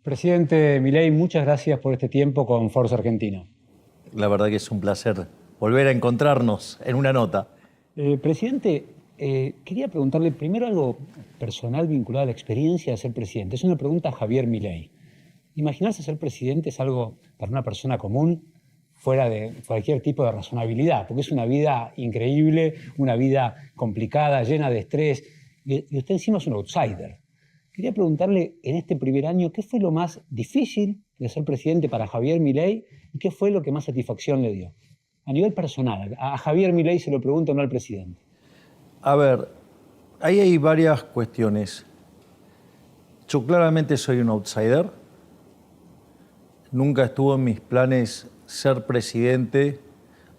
Presidente Milei, muchas gracias por este tiempo con Forza Argentina. La verdad que es un placer volver a encontrarnos en una nota. Presidente, quería preguntarle primero algo personal vinculado a la experiencia de ser presidente. Es una pregunta a Javier Milei. Imaginarse ser presidente es algo para una persona común, fuera de cualquier tipo de razonabilidad, porque es una vida increíble, una vida complicada, llena de estrés, y usted encima es un outsider. Quería preguntarle en este primer año, ¿qué fue lo más difícil de ser presidente para Javier Milei y qué fue lo que más satisfacción le dio? A nivel personal, a Javier Milei se lo pregunto, no al presidente. A ver, ahí hay varias cuestiones. Yo claramente soy un outsider. Nunca estuvo en mis planes ser presidente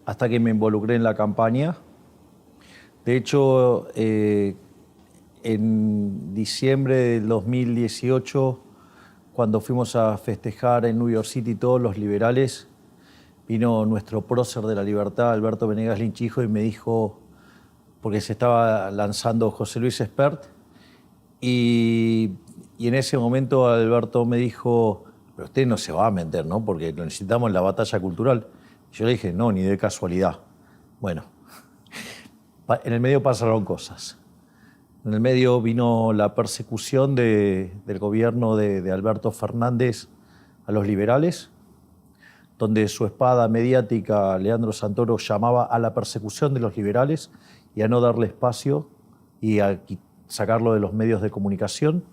hasta que me involucré en la campaña. De hecho, en diciembre del 2018, cuando fuimos a festejar en New York City todos los liberales, vino nuestro prócer de la libertad, Alberto Venegas Linchijo, y me dijo, porque se estaba lanzando José Luis Espert, y en ese momento Alberto me dijo, pero usted no se va a meter, ¿no? Porque lo necesitamos en la batalla cultural. Yo le dije, no, ni de casualidad. Bueno, en el medio pasaron cosas. En el medio vino la persecución del gobierno de Alberto Fernández a los liberales, donde su espada mediática, Leandro Santoro, llamaba a la persecución de los liberales y a no darle espacio y a sacarlo de los medios de comunicación,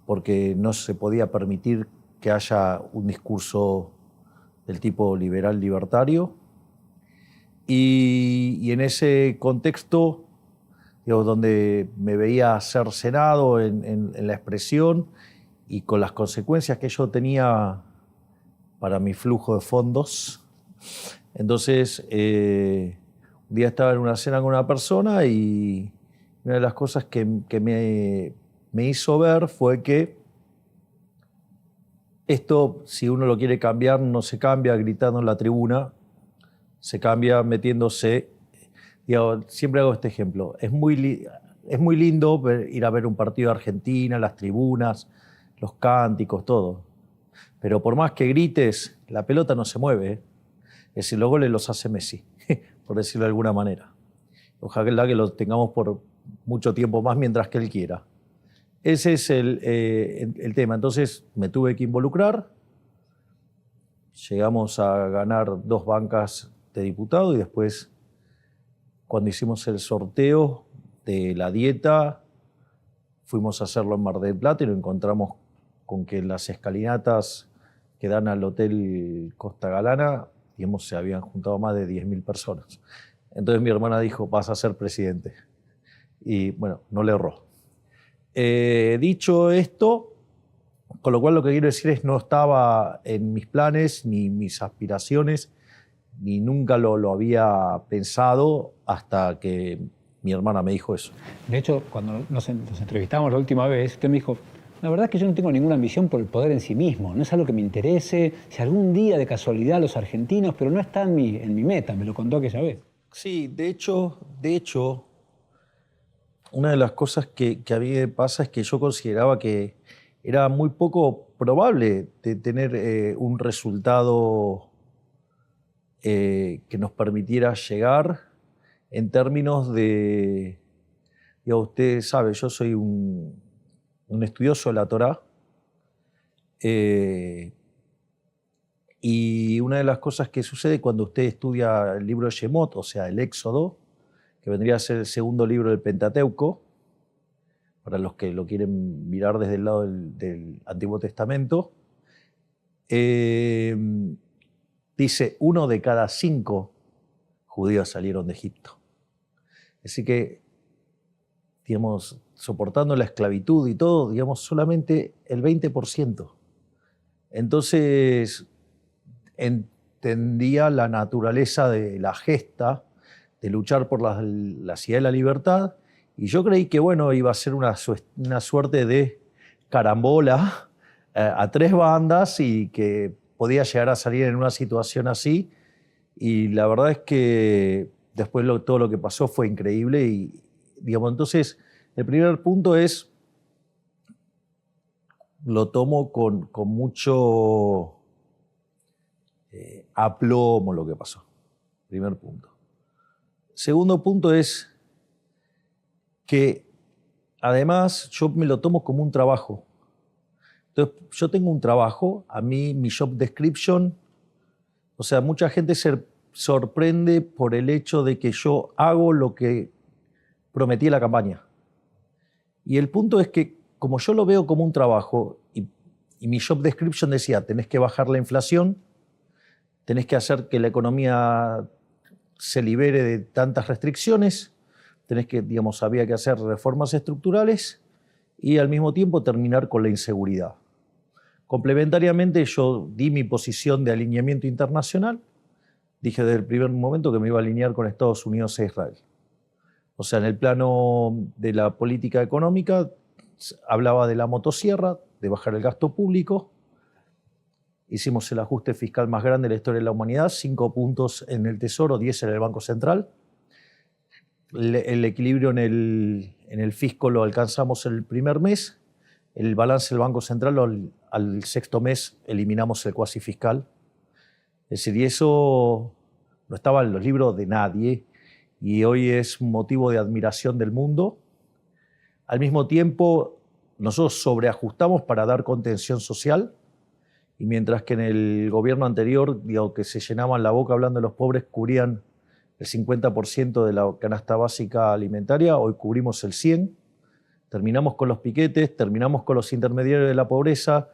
porque no se podía permitir que haya un discurso del tipo liberal libertario. Y en ese contexto, donde me veía cercenado en la expresión y con las consecuencias que yo tenía para mi flujo de fondos. Entonces, un día estaba en una cena con una persona y una de las cosas que me hizo ver fue que esto, si uno lo quiere cambiar, no se cambia gritando en la tribuna, se cambia metiéndose. Siempre hago este ejemplo. Es muy lindo ir a ver un partido de Argentina, las tribunas, los cánticos, todo. Pero por más que grites, la pelota no se mueve. Es decir, los goles los hace Messi, por decirlo de alguna manera. Ojalá que lo tengamos por mucho tiempo más mientras que él quiera. Ese es el tema. Entonces me tuve que involucrar. Llegamos a ganar 2 bancas de diputado y después, cuando hicimos el sorteo de la dieta, fuimos a hacerlo en Mar del Plata y lo encontramos con que las escalinatas que dan al Hotel Costa Galana, digamos, se habían juntado más de 10.000 personas. Entonces mi hermana dijo, vas a ser presidente. Y bueno, no le erró. Dicho esto, con lo cual lo que quiero decir es no estaba en mis planes, ni mis aspiraciones, ni nunca lo había pensado hasta que mi hermana me dijo eso. De hecho, cuando nos entrevistamos la última vez, usted me dijo, la verdad es que yo no tengo ninguna ambición por el poder en sí mismo, no es algo que me interese, si algún día de casualidad los argentinos, pero no está en mi meta, me lo contó aquella vez. Sí, de hecho, una de las cosas que a mí me pasa es que yo consideraba que era muy poco probable de tener un resultado que nos permitiera llegar en términos de, usted sabe, yo soy un estudioso de la Torá, y una de las cosas que sucede cuando usted estudia el libro de Shemot, o sea, el Éxodo, que vendría a ser el segundo libro del Pentateuco, para los que lo quieren mirar desde el lado del Antiguo Testamento, dice, 1 de cada 5 judíos salieron de Egipto. Así que, digamos, soportando la esclavitud y todo, digamos, solamente el 20%. Entonces, entendía la naturaleza de la gesta, de luchar por la ciudad de la libertad, y yo creí que, bueno, iba a ser una suerte de carambola a 3 bandas y que podía llegar a salir en una situación así, y la verdad es que después todo lo que pasó fue increíble y, digamos, entonces, el primer punto es lo tomo con mucho aplomo lo que pasó. Primer punto. Segundo punto es que además yo me lo tomo como un trabajo. Entonces, yo tengo un trabajo, a mí mi job description, o sea, mucha gente se sorprende por el hecho de que yo hago lo que prometí en la campaña. Y el punto es que como yo lo veo como un trabajo y mi job description decía, tenés que bajar la inflación, tenés que hacer que la economía se libere de tantas restricciones, tenés que, digamos, había que hacer reformas estructurales y al mismo tiempo terminar con la inseguridad. Complementariamente yo di mi posición de alineamiento internacional, dije desde el primer momento que me iba a alinear con Estados Unidos e Israel. O sea, en el plano de la política económica hablaba de la motosierra, de bajar el gasto público. Hicimos el ajuste fiscal más grande de la historia de la humanidad, 5 puntos en el Tesoro, 10 en el Banco Central. El equilibrio en el fisco lo alcanzamos el primer mes. El balance del Banco Central al sexto mes eliminamos el cuasi fiscal. Es decir, y eso no estaba en los libros de nadie y hoy es un motivo de admiración del mundo. Al mismo tiempo, nosotros sobreajustamos para dar contención social y mientras que en el gobierno anterior, digo, que se llenaban la boca hablando de los pobres, cubrían el 50% de la canasta básica alimentaria, hoy cubrimos el 100%. Terminamos con los piquetes, terminamos con los intermediarios de la pobreza,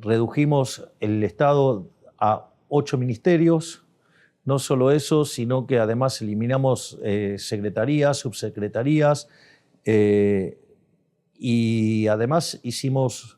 redujimos el Estado a 8 ministerios, no solo eso, sino que además eliminamos secretarías, subsecretarías, y además hicimos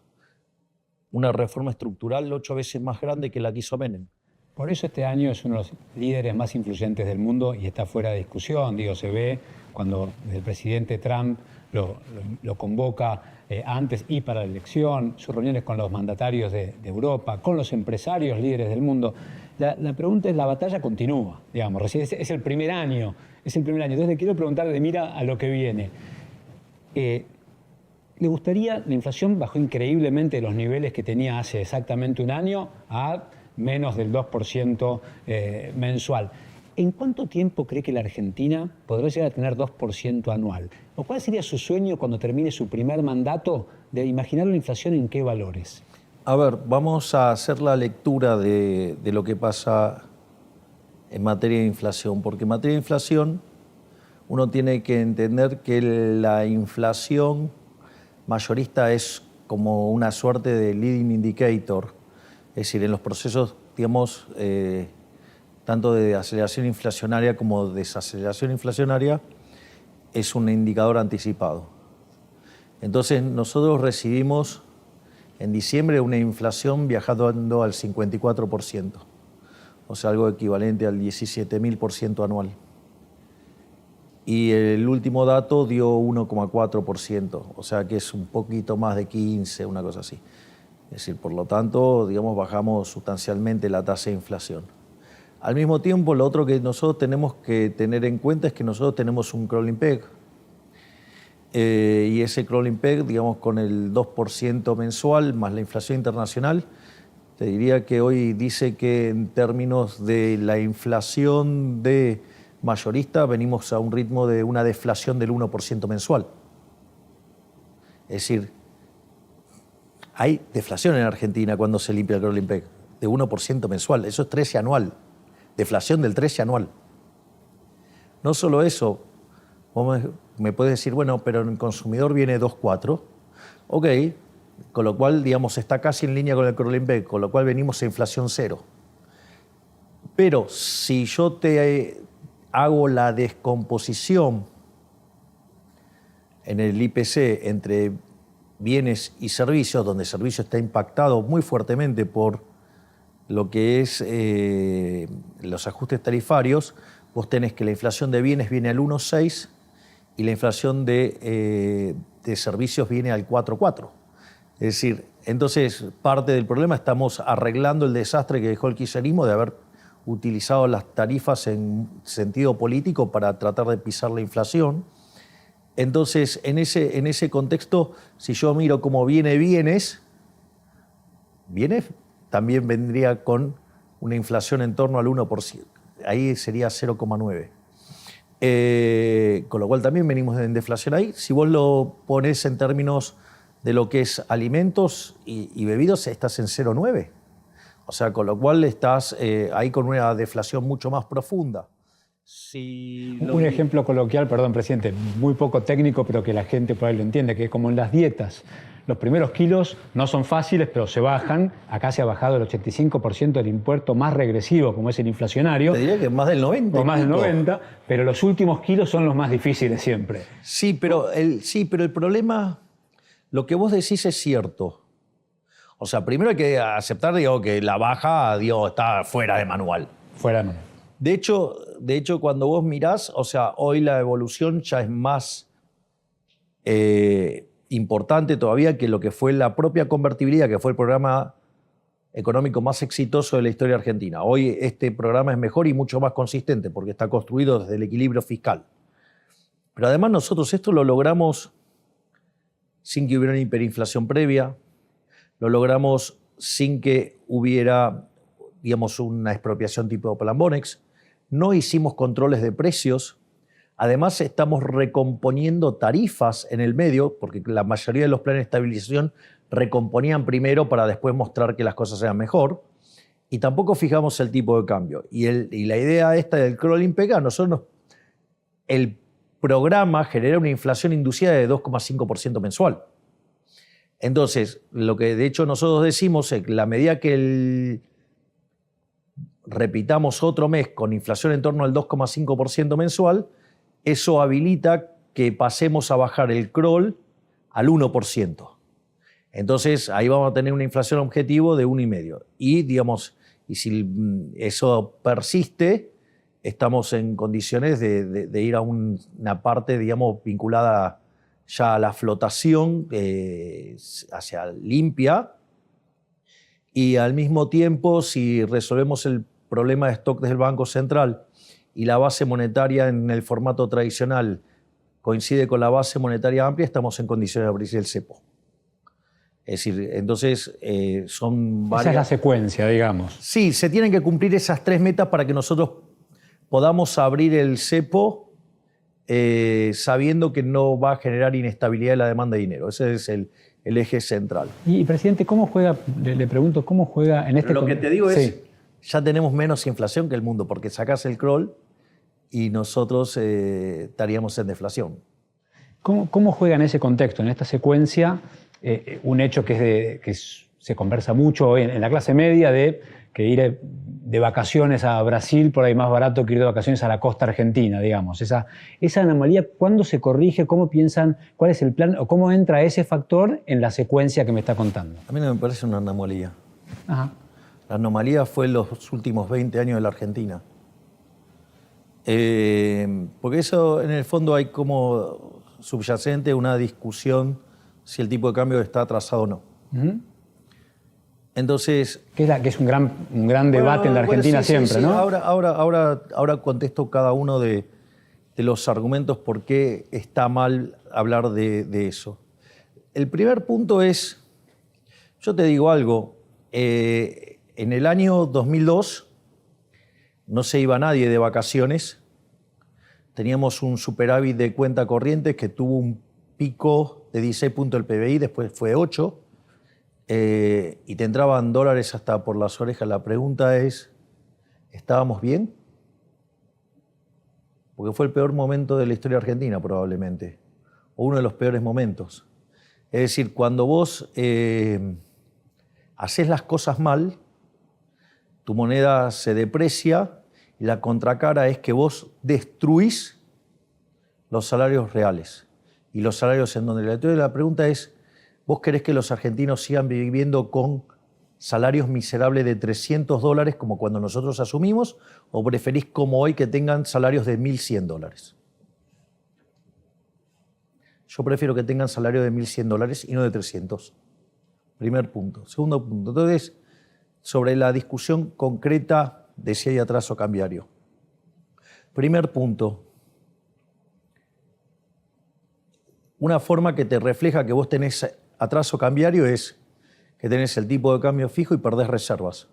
una reforma estructural 8 veces más grande que la que hizo Menem. Por eso este año es uno de los líderes más influyentes del mundo y está fuera de discusión. Digo, se ve cuando el presidente Trump lo convoca antes y para la elección, sus reuniones con los mandatarios de Europa, con los empresarios líderes del mundo. La pregunta es, la batalla continúa, digamos, recién es el primer año, Entonces le quiero preguntar de mira a lo que viene. ¿Le gustaría, la inflación bajó increíblemente de los niveles que tenía hace exactamente un año a menos del 2% mensual? ¿En cuánto tiempo cree que la Argentina podrá llegar a tener 2% anual? ¿O cuál sería su sueño cuando termine su primer mandato de imaginar la inflación en qué valores? A ver, vamos a hacer la lectura de lo que pasa en materia de inflación, porque en materia de inflación uno tiene que entender que la inflación mayorista es como una suerte de leading indicator, es decir, en los procesos, digamos, tanto de aceleración inflacionaria como desaceleración inflacionaria, es un indicador anticipado. Entonces, nosotros recibimos en diciembre una inflación viajando al 54%, o sea, algo equivalente al 17.000% anual. Y el último dato dio 1,4%, o sea que es un poquito más de 15, una cosa así. Es decir, por lo tanto, digamos, bajamos sustancialmente la tasa de inflación. Al mismo tiempo, lo otro que nosotros tenemos que tener en cuenta es que nosotros tenemos un crawling peg. Y ese crawling peg, digamos, con el 2% mensual más la inflación internacional, te diría que hoy dice que en términos de la inflación de mayorista venimos a un ritmo de una deflación del 1% mensual. Es decir, hay deflación en Argentina cuando se limpia el crawling peg, de 1% mensual, eso es 13 anual. Deflación del 13 anual. No solo eso, vos me puedes decir, bueno, pero en el consumidor viene 2,4. Ok, con lo cual, digamos, está casi en línea con el crawling peg, con lo cual venimos a inflación cero. Pero si yo te hago la descomposición en el IPC entre bienes y servicios, donde el servicio está impactado muy fuertemente por lo que es los ajustes tarifarios, vos tenés que la inflación de bienes viene al 1,6 y la inflación de servicios viene al 4,4. Es decir, entonces parte del problema estamos arreglando el desastre que dejó el kirchnerismo de haber utilizado las tarifas en sentido político para tratar de pisar la inflación. Entonces, en ese contexto, si yo miro cómo viene bienes también vendría con una inflación en torno al 1%. Ahí sería 0,9%. Con lo cual también venimos en deflación ahí. Si vos lo pones en términos de lo que es alimentos y bebidas, estás en 0,9%. O sea, con lo cual estás ahí con una deflación mucho más profunda. Un ejemplo coloquial, perdón, presidente, muy poco técnico, pero que la gente por ahí lo entiende, que es como en las dietas. Los primeros kilos no son fáciles, pero se bajan. Acá se ha bajado el 85% del impuesto más regresivo, como es el inflacionario. Te diría que más del 90%. O más del 90%, pero los últimos kilos son los más difíciles siempre. Sí, pero el problema, lo que vos decís es cierto. O sea, primero hay que aceptar, que la baja, está fuera de manual. Fuera de manual. De hecho, cuando vos mirás, o sea, hoy la evolución ya es más importante todavía que lo que fue la propia convertibilidad, que fue el programa económico más exitoso de la historia argentina. Hoy este programa es mejor y mucho más consistente porque está construido desde el equilibrio fiscal. Pero además nosotros esto lo logramos sin que hubiera una hiperinflación previa, lo logramos sin que hubiera, una expropiación tipo Plan Bonex. No hicimos controles de precios. Además, estamos recomponiendo tarifas en el medio, porque la mayoría de los planes de estabilización recomponían primero para después mostrar que las cosas eran mejor. Y tampoco fijamos el tipo de cambio. Y la idea esta del crawling pega, el programa genera una inflación inducida de 2,5% mensual. Entonces, lo que de hecho nosotros decimos es que la medida que repitamos otro mes con inflación en torno al 2,5% mensual, eso habilita que pasemos a bajar el crawl al 1%. Entonces, ahí vamos a tener una inflación objetivo de 1,5%. Y si eso persiste, estamos en condiciones de ir a una parte, vinculada ya a la flotación hacia limpia. Y al mismo tiempo, si resolvemos el problema de stock desde el Banco Central y la base monetaria en el formato tradicional coincide con la base monetaria amplia, estamos en condiciones de abrir el cepo. Es decir, entonces son varias... Esa es la secuencia, digamos. Sí, se tienen que cumplir esas 3 metas para que nosotros podamos abrir el cepo sabiendo que no va a generar inestabilidad en la demanda de dinero. Ese es el eje central. Y, presidente, ¿cómo juega? Le pregunto, ¿cómo juega en este... Lo que te digo es, ya tenemos menos inflación que el mundo, porque sacás el crawl y nosotros estaríamos en deflación. ¿Cómo juega en ese contexto, en esta secuencia, un hecho que se conversa mucho hoy en la clase media de que ir de vacaciones a Brasil por ahí más barato que ir de vacaciones a la costa argentina, digamos? Esa anomalía, ¿cuándo se corrige? ¿Cómo piensan? ¿Cuál es el plan? ¿O cómo entra ese factor en la secuencia que me está contando? A mí no me parece una anomalía. Ajá. La anomalía fue en los últimos 20 años de la Argentina. Porque eso, en el fondo, hay como subyacente una discusión si el tipo de cambio está atrasado o no. Uh-huh. Entonces... Que es un gran debate en la Argentina siempre, sí. ¿no? Ahora contesto cada uno de los argumentos por qué está mal hablar de eso. El primer punto es, yo te digo algo, en el año 2002 no se iba nadie de vacaciones, teníamos un superávit de cuenta corriente que tuvo un pico de 16 puntos del PBI, después fue 8, y te entraban dólares hasta por las orejas. La pregunta es, ¿estábamos bien? Porque fue el peor momento de la historia argentina probablemente, o uno de los peores momentos. Es decir, cuando vos haces las cosas mal, tu moneda se deprecia y la contracara es que vos destruís los salarios reales y los salarios en donde. Entonces la pregunta es, ¿vos querés que los argentinos sigan viviendo con salarios miserables de $300 como cuando nosotros asumimos, o preferís como hoy que tengan salarios de $1.100? Yo prefiero que tengan salario de $1.100 y no de 300. Primer punto. Segundo punto. Entonces, sobre la discusión concreta de si hay atraso cambiario. Primer punto. una forma que te refleja que vos tenés atraso cambiario es que tenés el tipo de cambio fijo y perdés reservas.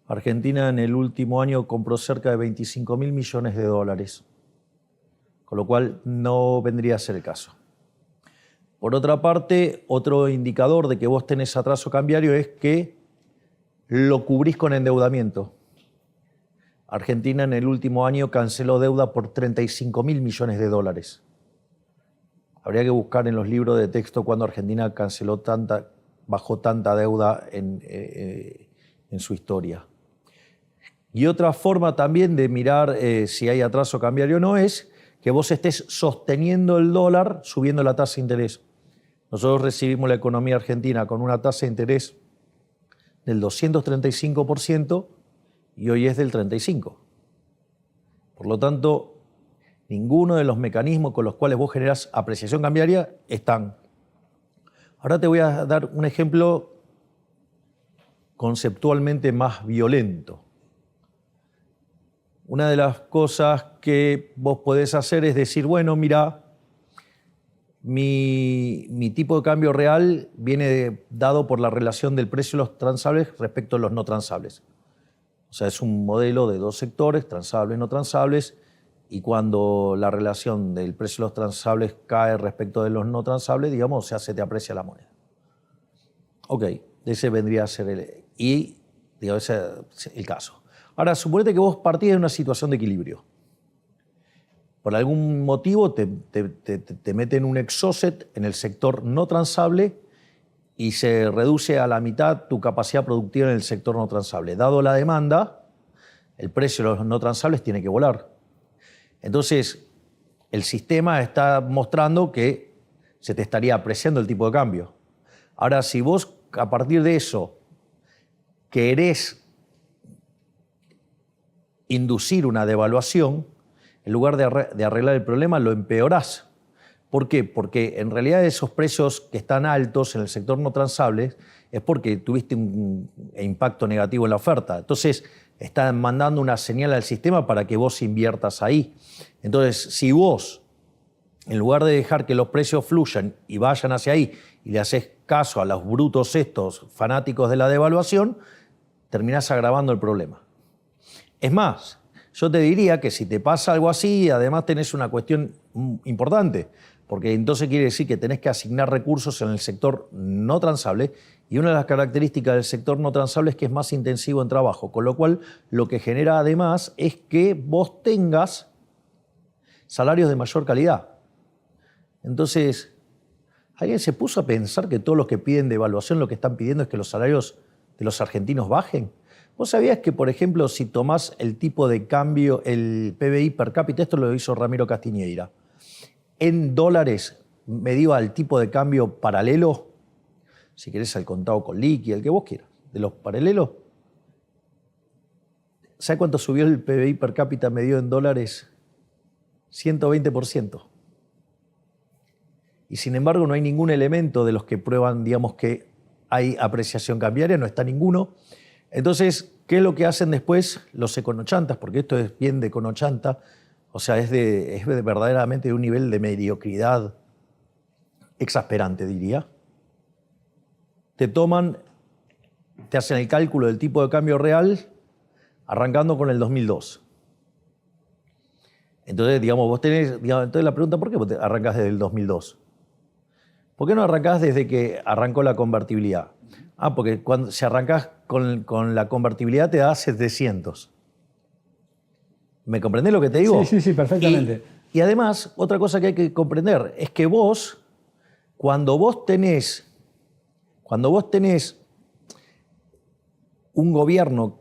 Argentina en el último año compró cerca de 25.000 millones de dólares, con lo cual no vendría a ser el caso. Por otra parte, otro indicador de que vos tenés atraso cambiario es que lo cubrís con endeudamiento. Argentina en el último año canceló deuda por 35.000 millones de dólares. Habría que buscar en los libros de texto cuando Argentina bajó tanta deuda en su historia. Y otra forma también de mirar si hay atraso cambiario o no es que vos estés sosteniendo el dólar subiendo la tasa de interés. Nosotros recibimos la economía argentina con una tasa de interés del 235% y hoy es del 35%. Por lo tanto, ninguno de los mecanismos con los cuales vos generás apreciación cambiaria están. Ahora te voy a dar un ejemplo conceptualmente más violento. Una de las cosas que vos podés hacer es decir, bueno, mira, mi tipo de cambio real viene dado por la relación del precio de los transables respecto a los no transables. O sea, es un modelo de dos sectores, transables y no transables, y cuando la relación del precio de los transables cae respecto de los no transables, digamos, o sea, se te aprecia la moneda. Ok, ese vendría a ser el caso. Ahora, suponete que vos partís de una situación de equilibrio. Por algún motivo te meten un exocet en el sector no transable y se reduce a la mitad tu capacidad productiva en el sector no transable. Dado la demanda, el precio de los no transables tiene que volar. Entonces, el sistema está mostrando que se te estaría apreciando el tipo de cambio. Ahora, si vos a partir de eso querés inducir una devaluación, en lugar de arreglar el problema, lo empeorás. ¿Por qué? Porque en realidad esos precios que están altos en el sector no transable es porque tuviste un impacto negativo en la oferta. Entonces, están mandando una señal al sistema para que vos inviertas ahí. Entonces, si vos, en lugar de dejar que los precios fluyan y vayan hacia ahí y le haces caso a los brutos estos fanáticos de la devaluación, terminás agravando el problema. Es más, yo te diría que si te pasa algo así, además tenés una cuestión importante, porque entonces quiere decir que tenés que asignar recursos en el sector no transable, y una de las características del sector no transable es que es más intensivo en trabajo, con lo cual lo que genera además es que vos tengas salarios de mayor calidad. Entonces, ¿alguien se puso a pensar que todos los que piden devaluación lo que están pidiendo es que los salarios de los argentinos bajen? ¿Vos sabías que, por ejemplo, si tomás el tipo de cambio, el PBI per cápita, esto lo hizo Ramiro Castiñeira, en dólares medido al tipo de cambio paralelo, si querés al contado con liqui, el que vos quieras, de los paralelos, ¿sabés cuánto subió el PBI per cápita medido en dólares? 120%. Y sin embargo no hay ningún elemento de los que prueban, digamos, que hay apreciación cambiaria, no está ninguno. Entonces, ¿qué es lo que hacen después los econochantas? Porque esto es bien de econochanta, o sea, es verdaderamente de un nivel de mediocridad exasperante, diría. Te hacen el cálculo del tipo de cambio real arrancando con el 2002. Entonces, digamos, entonces la pregunta, ¿por qué vos arrancás desde el 2002? ¿Por qué no arrancás desde que arrancó la convertibilidad? Porque si arrancás con la convertibilidad te da 700. ¿Me comprendés lo que te digo? Sí, perfectamente. Y además, otra cosa que hay que comprender es que vos, cuando vos tenés un gobierno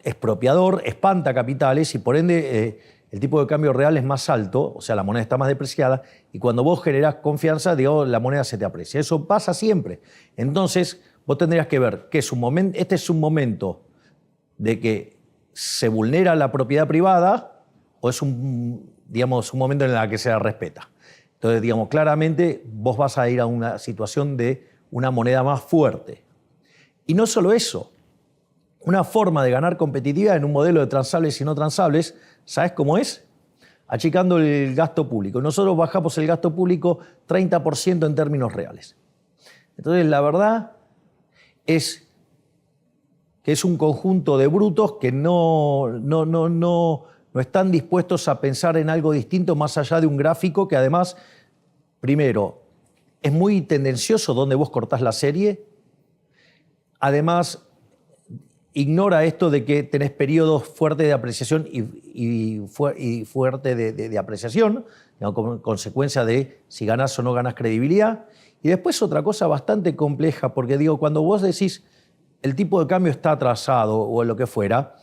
expropiador, espanta capitales y por ende el tipo de cambio real es más alto, o sea, la moneda está más depreciada, y cuando vos generás confianza, digamos, la moneda se te aprecia. Eso pasa siempre. Entonces, vos tendrías que ver que este es un momento de que se vulnera la propiedad privada o es un momento en el que se la respeta. Entonces, digamos, claramente vos vas a ir a una situación de una moneda más fuerte. Y no solo eso, una forma de ganar competitividad en un modelo de transables y no transables, ¿sabes cómo es? achicando el gasto público. Nosotros bajamos el gasto público 30% en términos reales. Entonces, la verdad es que es un conjunto de brutos que no están dispuestos a pensar en algo distinto más allá de un gráfico que además, primero, es muy tendencioso donde vos cortás la serie. Además, ignora esto de que tenés periodos fuertes de apreciación y fuerte de apreciación, digamos, como consecuencia de si ganás o no ganás credibilidad. Y después otra cosa bastante compleja, porque digo, cuando vos decís el tipo de cambio está atrasado o lo que fuera,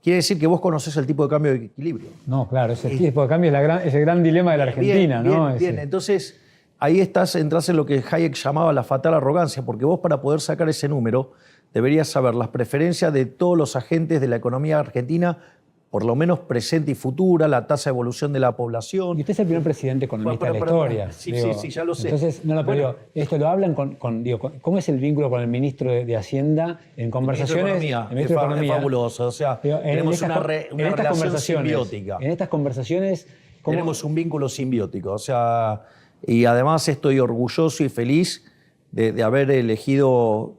quiere decir que vos conocés el tipo de cambio de equilibrio. No, claro, ese tipo de cambio es el gran dilema de la Argentina, bien, ¿no? Bien, entonces ahí entras en lo que Hayek llamaba la fatal arrogancia, porque vos para poder sacar ese número deberías saber las preferencias de todos los agentes de la economía argentina, por lo menos presente y futura, la tasa de evolución de la población. Y usted es el primer presidente economista de la historia. Sí, ya lo sé. Entonces, esto lo hablan ¿cómo es el vínculo con el ministro de Hacienda en conversaciones? El ministro de Economía. Es fabuloso, o sea, tenemos una relación simbiótica. En estas conversaciones... Tenemos un vínculo simbiótico, o sea, y además estoy orgulloso y feliz de haber elegido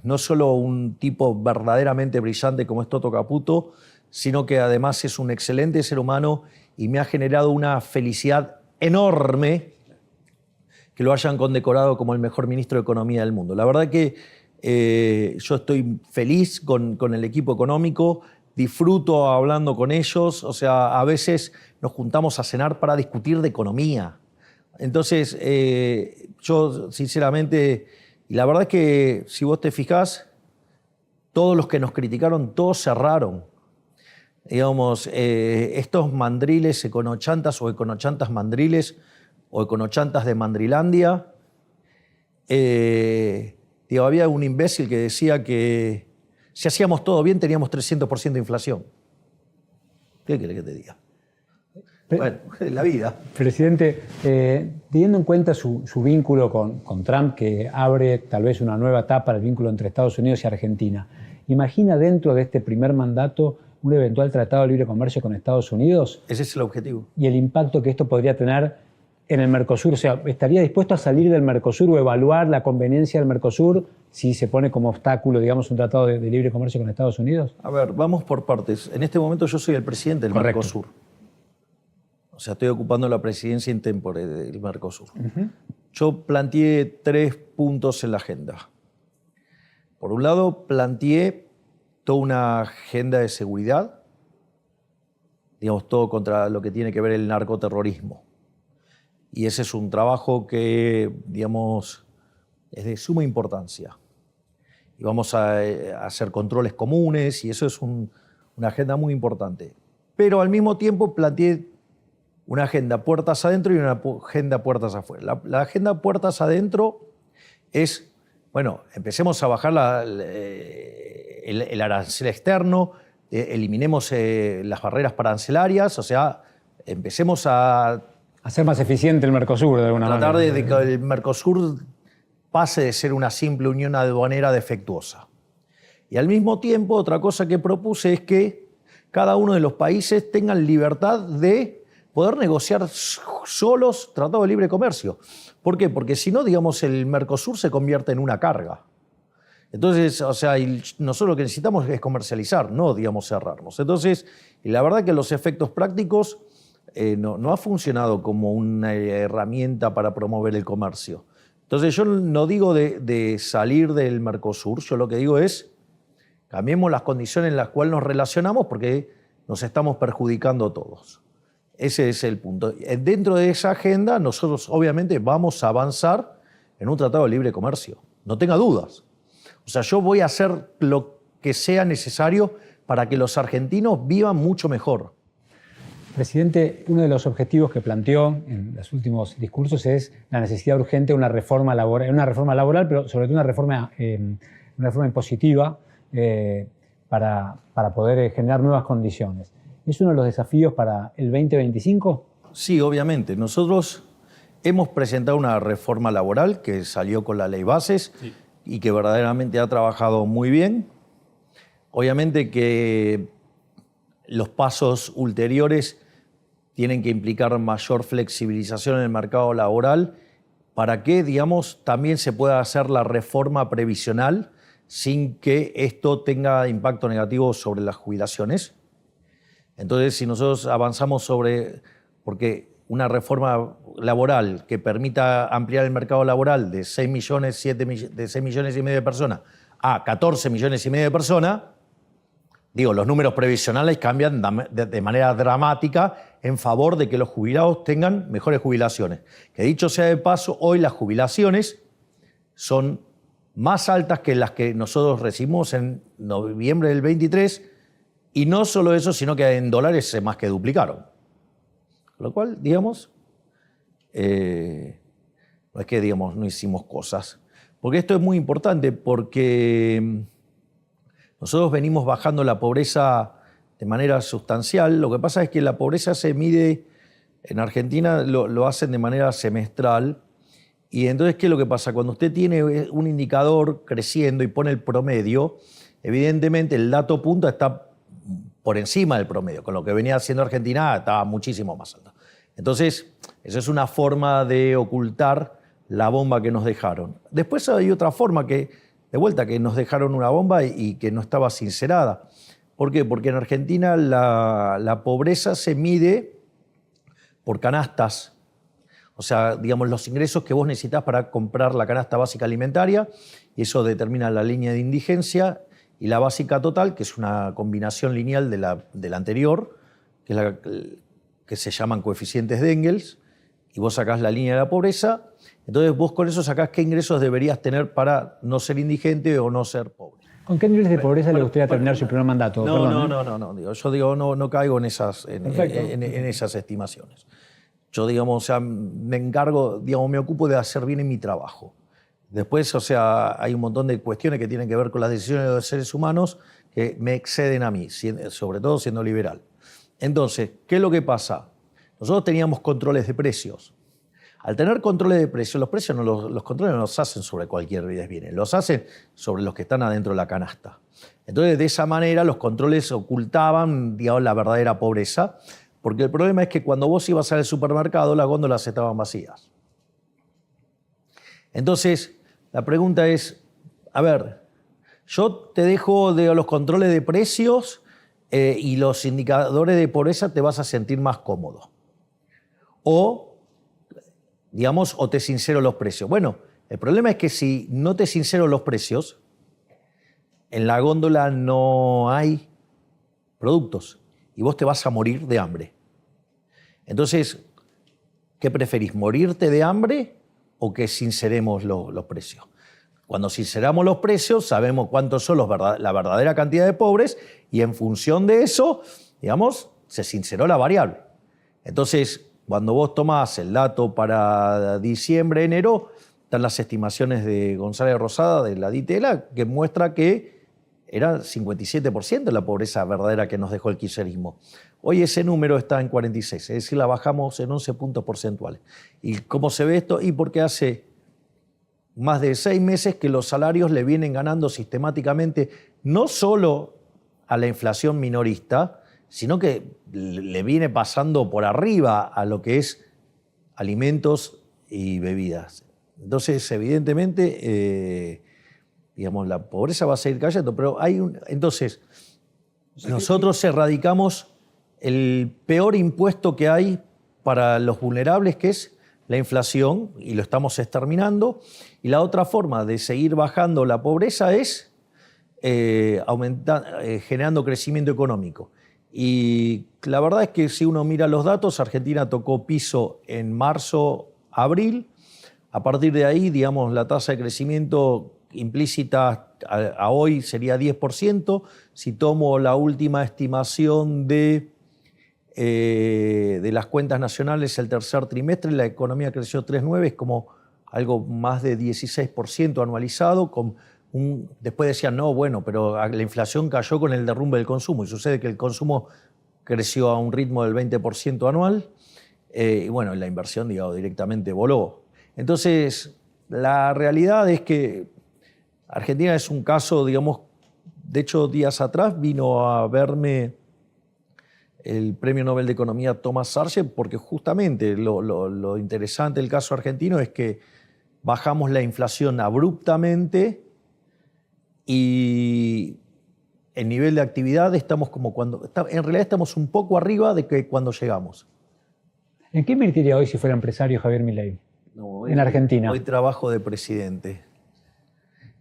no solo un tipo verdaderamente brillante como es Toto Caputo, sino que además es un excelente ser humano y me ha generado una felicidad enorme que lo hayan condecorado como el mejor ministro de Economía del mundo. La verdad que yo estoy feliz con el equipo económico, disfruto hablando con ellos, o sea, a veces nos juntamos a cenar para discutir de economía. Entonces, yo sinceramente, y la verdad es que si vos te fijás, todos los que nos criticaron, todos cerraron. Digamos, estos mandriles econochantas o econochantas mandriles o econochantas de Mandrilandia, había un imbécil que decía que si hacíamos todo bien teníamos 300% de inflación. ¿Qué querés que te diga? Bueno, es la vida. Presidente, teniendo en cuenta su vínculo con Trump, que abre tal vez una nueva etapa del vínculo entre Estados Unidos y Argentina, ¿imagina dentro de este primer mandato un eventual tratado de libre comercio con Estados Unidos? Ese es el objetivo. Y el impacto que esto podría tener en el Mercosur. O sea, ¿estaría dispuesto a salir del Mercosur o evaluar la conveniencia del Mercosur si se pone como obstáculo, digamos, un tratado de libre comercio con Estados Unidos? A ver, vamos por partes. En este momento yo soy el presidente del Mercosur. O sea, estoy ocupando la presidencia in tempore del Mercosur. Yo planteé 3 puntos en la agenda. Por un lado, planteé toda una agenda de seguridad, digamos, todo contra lo que tiene que ver el narcoterrorismo. Y ese es un trabajo que, digamos, es de suma importancia. Y vamos a hacer controles comunes y eso es una agenda muy importante. Pero al mismo tiempo planteé una agenda puertas adentro y una agenda puertas afuera. La agenda puertas adentro es, bueno, empecemos a bajar el arancel externo, eliminemos las barreras arancelarias, o sea, empecemos a hacer más eficiente el Mercosur de alguna manera. Tratar de que el Mercosur pase de ser una simple unión aduanera defectuosa. Y al mismo tiempo, otra cosa que propuse es que cada uno de los países tengan libertad de poder negociar solos tratados de libre comercio. ¿Por qué? Porque si no, digamos, el Mercosur se convierte en una carga. Entonces, o sea, nosotros lo que necesitamos es comercializar, no, digamos, cerrarnos. Entonces, y la verdad que los efectos prácticos no ha funcionado como una herramienta para promover el comercio. Entonces, yo no digo de salir del Mercosur, yo lo que digo es cambiemos las condiciones en las cuales nos relacionamos porque nos estamos perjudicando todos. Ese es el punto. Dentro de esa agenda, nosotros obviamente vamos a avanzar en un tratado de libre comercio. No tenga dudas. O sea, yo voy a hacer lo que sea necesario para que los argentinos vivan mucho mejor. Presidente, uno de los objetivos que planteó en los últimos discursos es la necesidad urgente de una reforma laboral, pero sobre todo una reforma impositiva para poder generar nuevas condiciones. ¿Es uno de los desafíos para el 2025? Sí, obviamente. Nosotros hemos presentado una reforma laboral que salió con la ley bases y que verdaderamente ha trabajado muy bien. Obviamente que los pasos ulteriores tienen que implicar mayor flexibilización en el mercado laboral para que, digamos, también se pueda hacer la reforma previsional sin que esto tenga impacto negativo sobre las jubilaciones. Entonces, si nosotros avanzamos porque una reforma laboral que permita ampliar el mercado laboral de 6 millones, de 6 millones y medio de personas a 14 millones y medio de personas, los números previsionales cambian de manera dramática en favor de que los jubilados tengan mejores jubilaciones. Que dicho sea de paso, hoy las jubilaciones son más altas que las que nosotros recibimos en noviembre del 23, y no solo eso, sino que en dólares se más que duplicaron. Con lo cual, no es que, no hicimos cosas. Porque esto es muy importante, porque nosotros venimos bajando la pobreza de manera sustancial. Lo que pasa es que la pobreza se mide, en Argentina lo hacen de manera semestral. Y entonces, ¿qué es lo que pasa? Cuando usted tiene un indicador creciendo y pone el promedio, evidentemente el dato punta está por encima del promedio. Con lo que venía haciendo Argentina estaba muchísimo más alto. Entonces, eso es una forma de ocultar la bomba que nos dejaron. Después hay otra forma que nos dejaron una bomba y que no estaba sincerada. ¿Por qué? Porque en Argentina la pobreza se mide por canastas. O sea, los ingresos que vos necesitas para comprar la canasta básica alimentaria, y eso determina la línea de indigencia, y la básica total, que es una combinación lineal de la anterior, que se llaman coeficientes de Engels, y vos sacás la línea de la pobreza. Entonces vos con eso sacás qué ingresos deberías tener para no ser indigente o no ser pobre. ¿Con qué niveles de pobreza le gustaría terminar su primer mandato? No. Yo no caigo en esas estimaciones. Yo, me encargo, me ocupo de hacer bien en mi trabajo. Después, hay un montón de cuestiones que tienen que ver con las decisiones de los seres humanos que me exceden a mí, sobre todo siendo liberal. Entonces, ¿qué es lo que pasa? Nosotros teníamos controles de precios. Al tener controles de precios, los controles no los hacen sobre cualquier bien, los hacen sobre los que están adentro de la canasta. Entonces, de esa manera, los controles ocultaban, la verdadera pobreza, porque el problema es que cuando vos ibas al supermercado, las góndolas estaban vacías. Entonces, la pregunta es, yo te dejo de los controles de precios y los indicadores de pobreza, te vas a sentir más cómodo. O te sincero los precios. Bueno, el problema es que si no te sincero los precios, en la góndola no hay productos y vos te vas a morir de hambre. Entonces, ¿qué preferís? ¿Morirte de hambre o que sinceremos los precios? Cuando sinceramos los precios, sabemos cuántos son la verdadera cantidad de pobres, y en función de eso, se sinceró la variable. Entonces, cuando vos tomás el dato para diciembre, enero, están las estimaciones de González Rosada, de la DITELA, que muestra que era 57% la pobreza verdadera que nos dejó el kirchnerismo. Hoy ese número está en 46, es decir, la bajamos en 11 puntos porcentuales. ¿Y cómo se ve esto? Y porque hace más de 6 meses que los salarios le vienen ganando sistemáticamente, no solo a la inflación minorista, sino que le viene pasando por arriba a lo que es alimentos y bebidas. Entonces, evidentemente, la pobreza va a seguir cayendo, pero entonces, nosotros erradicamos el peor impuesto que hay para los vulnerables, que es la inflación, y lo estamos exterminando. Y la otra forma de seguir bajando la pobreza es generando crecimiento económico. Y la verdad es que si uno mira los datos, Argentina tocó piso en marzo, abril. A partir de ahí, la tasa de crecimiento implícita a hoy sería 10%. Si tomo la última estimación de las cuentas nacionales, el tercer trimestre, la economía creció 3,9, es como algo más de 16% anualizado. Después decían, no, bueno, pero la inflación cayó con el derrumbe del consumo, y sucede que el consumo creció a un ritmo del 20% anual, y bueno, la inversión, directamente voló. Entonces, la realidad es que Argentina es un caso, de hecho, días atrás vino a verme el Premio Nobel de Economía Thomas Sargent, porque justamente lo interesante del caso argentino es que bajamos la inflación abruptamente y el nivel de actividad estamos en realidad estamos un poco arriba de que cuando llegamos. ¿En qué invertiría hoy si fuera empresario Javier Milei? No, En Argentina. Hoy trabajo de presidente.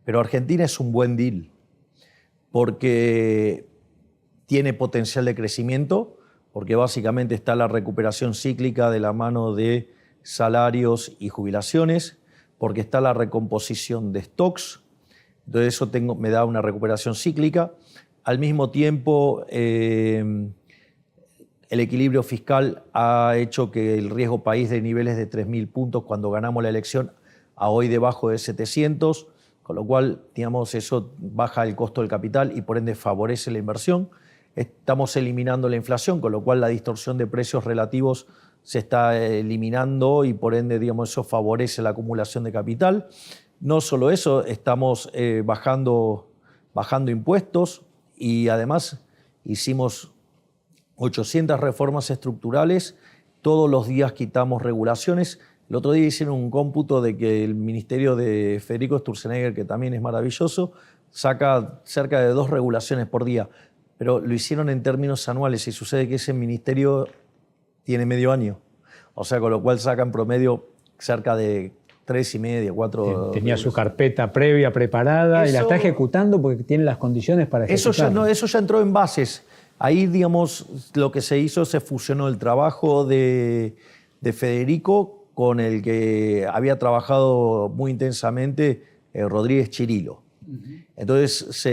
Pero Argentina es un buen deal porque tiene potencial de crecimiento, porque básicamente está la recuperación cíclica de la mano de salarios y jubilaciones, porque está la recomposición de stocks, entonces eso me da una recuperación cíclica. Al mismo tiempo, el equilibrio fiscal ha hecho que el riesgo país de niveles de 3.000 puntos cuando ganamos la elección a hoy debajo de 700, con lo cual, digamos, eso baja el costo del capital y por ende favorece la inversión. Estamos eliminando la inflación, con lo cual la distorsión de precios relativos se está eliminando y por ende, digamos, eso favorece la acumulación de capital. No solo eso, estamos bajando impuestos y además hicimos 800 reformas estructurales, todos los días quitamos regulaciones. El otro día hicieron un cómputo de que el ministerio de Federico Sturzenegger, que también es maravilloso, saca cerca de 2 regulaciones por día, pero lo hicieron en términos anuales y sucede que ese ministerio tiene medio año, o sea, con lo cual saca en promedio cerca de 3,5, 4... Tenía su carpeta previa preparada y la está ejecutando porque tiene las condiciones para ejecutarla. Eso ya entró en bases. Ahí, digamos, lo que se hizo, se fusionó el trabajo de Federico con el que había trabajado muy intensamente Rodríguez Chirilo. Entonces,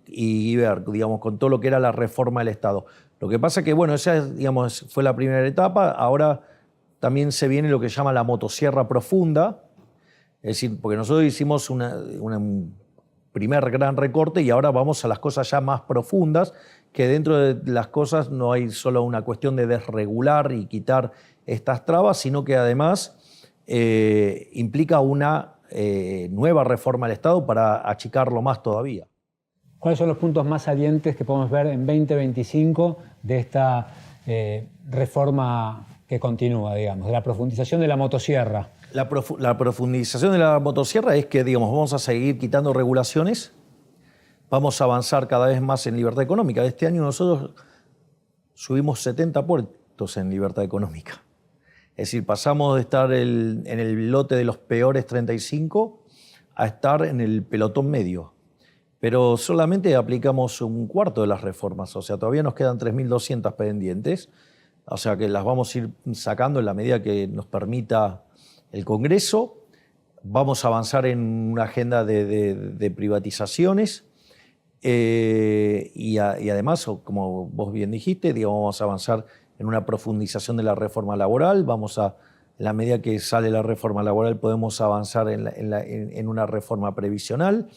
y ver, digamos, con todo lo que era la reforma del Estado. Lo que pasa que, bueno, esa, digamos, fue la primera etapa. Ahora también se viene lo que se llama la motosierra profunda. Es decir, porque nosotros hicimos un primer gran recorte y ahora vamos a las cosas ya más profundas, que dentro de las cosas no hay solo una cuestión de desregular y quitar estas trabas, sino que además implica una nueva reforma del Estado para achicarlo más todavía. ¿Cuáles son los puntos más salientes que podemos ver en 2025 de esta reforma que continúa, digamos, de la profundización de la motosierra? La profundización de la motosierra es que, digamos, vamos a seguir quitando regulaciones, vamos a avanzar cada vez más en libertad económica. Este año nosotros subimos 70 puestos en libertad económica. Es decir, pasamos de estar en el lote de los peores 35 a estar en el pelotón medio. Pero solamente aplicamos un cuarto de las reformas, o sea, todavía nos quedan 3.200 pendientes, o sea que las vamos a ir sacando en la medida que nos permita el Congreso. Vamos a avanzar en una agenda de privatizaciones y además, como vos bien dijiste, digamos, vamos a avanzar en una profundización de la reforma laboral. En la medida que sale la reforma laboral, podemos avanzar en una reforma previsional.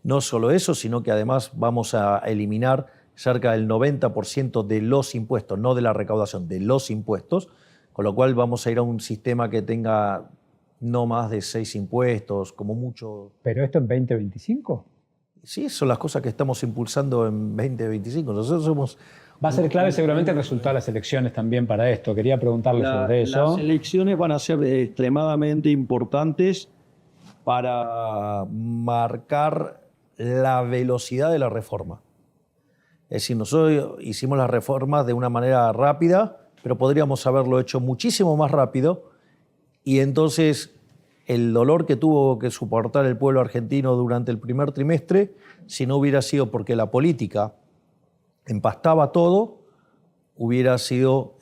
No solo eso, sino que además vamos a eliminar cerca del 90% de los impuestos, no de la recaudación, de los impuestos, con lo cual vamos a ir a un sistema que tenga no más de 6 impuestos, como mucho. ¿Pero esto en 2025? Sí, son las cosas que estamos impulsando en 2025. Nosotros somos... Va a ser clave seguramente el resultado de las elecciones también para esto. Quería preguntarle sobre eso. Las elecciones van a ser extremadamente importantes para marcar la velocidad de la reforma. Es decir, nosotros hicimos las reformas de una manera rápida, pero podríamos haberlo hecho muchísimo más rápido y entonces el dolor que tuvo que soportar el pueblo argentino durante el primer trimestre, si no hubiera sido porque la política empastaba todo, hubiera sido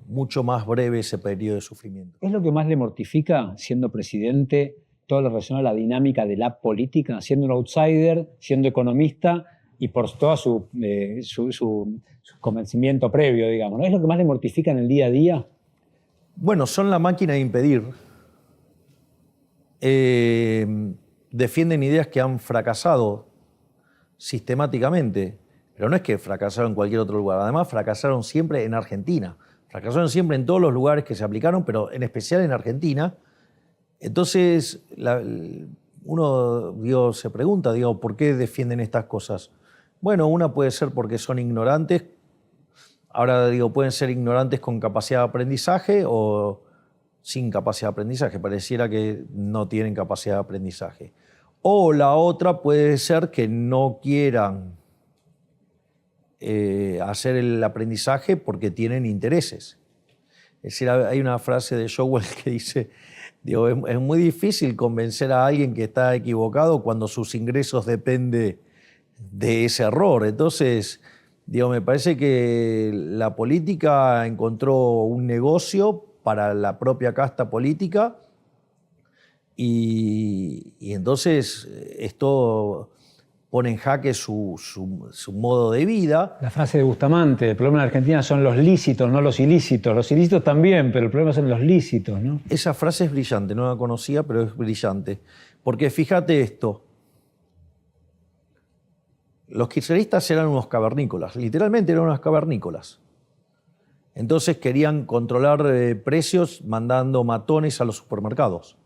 mucho más breve ese periodo de sufrimiento. ¿Es lo que más le mortifica siendo presidente, todo lo relacionado a la dinámica de la política, siendo un outsider, siendo economista y por todo su convencimiento previo, digamos, ¿no? ¿Es lo que más le mortifica en el día a día? Bueno, son la máquina de impedir. Defienden ideas que han fracasado sistemáticamente, pero no es que fracasaron en cualquier otro lugar, además fracasaron siempre en Argentina, fracasaron siempre en todos los lugares que se aplicaron, pero en especial en Argentina. Entonces, uno se pregunta, ¿por qué defienden estas cosas? Bueno, una puede ser porque son ignorantes, Ahora digo, pueden ser ignorantes con capacidad de aprendizaje o sin capacidad de aprendizaje. Pareciera que no tienen capacidad de aprendizaje. O la otra puede ser que no quieran hacer el aprendizaje porque tienen intereses. Es decir, hay una frase de Showell que dice, digo, es muy difícil convencer a alguien que está equivocado cuando sus ingresos dependen de ese error. Entonces, digo, me parece que la política encontró un negocio para la propia casta política y entonces esto pone en jaque su modo de vida. La frase de Bustamante, el problema en Argentina son los lícitos, no los ilícitos. Los ilícitos también, pero el problema son los lícitos, ¿no? Esa frase es brillante, no la conocía, pero es brillante. Porque fíjate esto, los kirchneristas eran unos cavernícolas, literalmente eran unos cavernícolas. Entonces querían controlar precios mandando matones a los supermercados.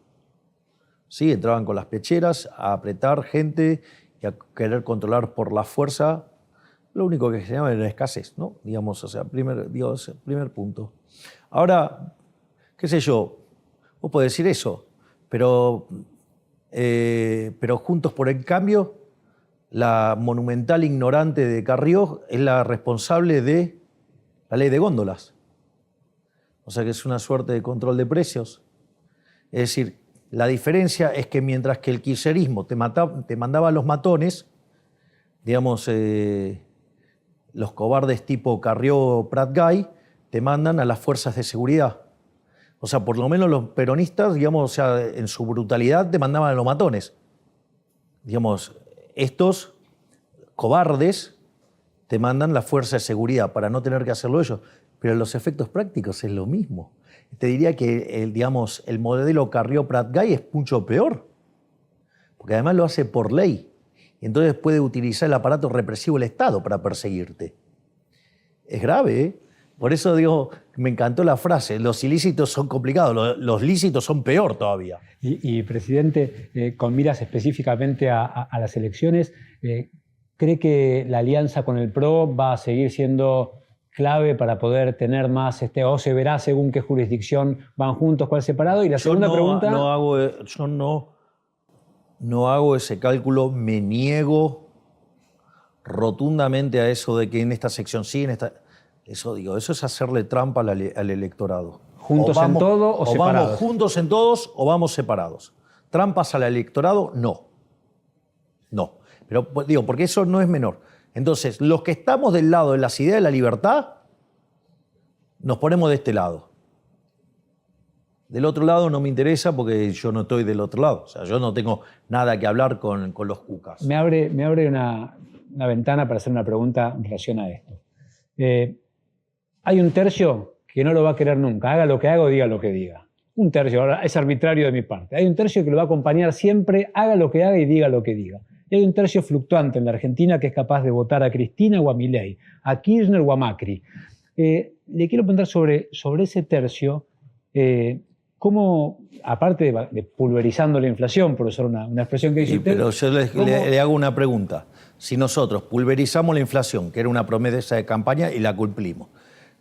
Sí, entraban con las pecheras a apretar gente y a querer controlar por la fuerza. Lo único que generaba era escasez, ¿no? Digamos, o sea, primer punto. Ahora, qué sé yo, vos podés decir eso, pero Juntos por el Cambio, la monumental ignorante de Carrió es la responsable de la ley de góndolas. O sea que es una suerte de control de precios. Es decir, la diferencia es que mientras que el kirchnerismo te mandaba a los matones, digamos, los cobardes tipo Carrió, Prat Gay, te mandan a las fuerzas de seguridad. O sea, por lo menos los peronistas, digamos, o sea, en su brutalidad te mandaban a los matones. Digamos, estos cobardes te mandan la fuerza de seguridad para no tener que hacerlo ellos. Pero los efectos prácticos es lo mismo. Te diría que el modelo Carrió-Prat Gay es mucho peor, porque además lo hace por ley. Y entonces puede utilizar el aparato represivo del Estado para perseguirte. Es grave, ¿eh? Por eso digo, me encantó la frase, los ilícitos son complicados, los lícitos son peor todavía. Y presidente, con miras específicamente a las elecciones, ¿cree que la alianza con el PRO va a seguir siendo clave para poder tener más, o se verá según qué jurisdicción van juntos, cuál separado? Y la segunda pregunta... Yo no hago ese cálculo, me niego rotundamente a eso de que en esta sección sí, en esta... Eso es hacerle trampa al electorado. ¿Juntos en todo o separados? O vamos juntos en todos o vamos separados. Trampas al electorado, no. No. Pero digo, porque eso no es menor. Entonces, los que estamos del lado de las ideas de la libertad, nos ponemos de este lado. Del otro lado no me interesa porque yo no estoy del otro lado. O sea, yo no tengo nada que hablar con los cucas. Me abre una ventana para hacer una pregunta en relación a esto. Hay un tercio que no lo va a querer nunca. Haga lo que haga o diga lo que diga. Un tercio, ahora es arbitrario de mi parte. Hay un tercio que lo va a acompañar siempre, haga lo que haga y diga lo que diga. Y hay un tercio fluctuante en la Argentina que es capaz de votar a Cristina o a Milei, a Kirchner o a Macri. Le quiero preguntar sobre ese tercio, cómo, aparte de pulverizando la inflación, por usar una expresión que dice usted... Pero yo le hago una pregunta. Si nosotros pulverizamos la inflación, que era una promesa de campaña, y la cumplimos,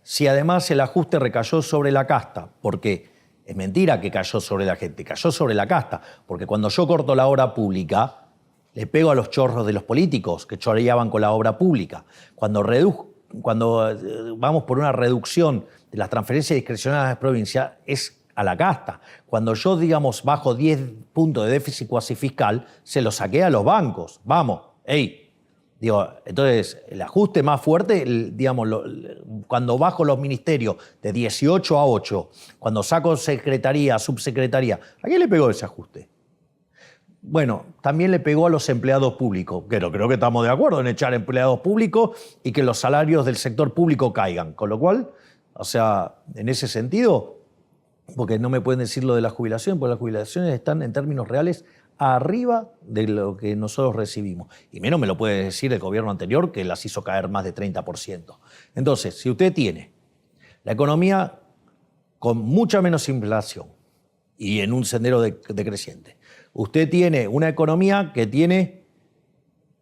si además el ajuste recayó sobre la casta, porque es mentira que cayó sobre la gente, cayó sobre la casta, porque cuando yo corto la obra pública, le pego a los chorros de los políticos que choreaban con la obra pública. Cuando vamos por una reducción de las transferencias discrecionales a la provincia, es a la casta. Cuando yo, digamos, bajo 10 puntos de déficit cuasi fiscal, se lo saqué a los bancos. Vamos, entonces, el ajuste más fuerte, digamos, cuando bajo los ministerios de 18 a 8, cuando saco secretaría, subsecretaría, ¿a quién le pegó ese ajuste? Bueno, también le pegó a los empleados públicos, pero creo que estamos de acuerdo en echar empleados públicos y que los salarios del sector público caigan. Con lo cual, o sea, en ese sentido, porque no me pueden decir lo de la jubilación, porque las jubilaciones están en términos reales arriba de lo que nosotros recibimos. Y menos me lo puede decir el gobierno anterior, que las hizo caer más de 30%. Entonces, si usted tiene la economía con mucha menos inflación y en un sendero decreciente, usted tiene una economía que tiene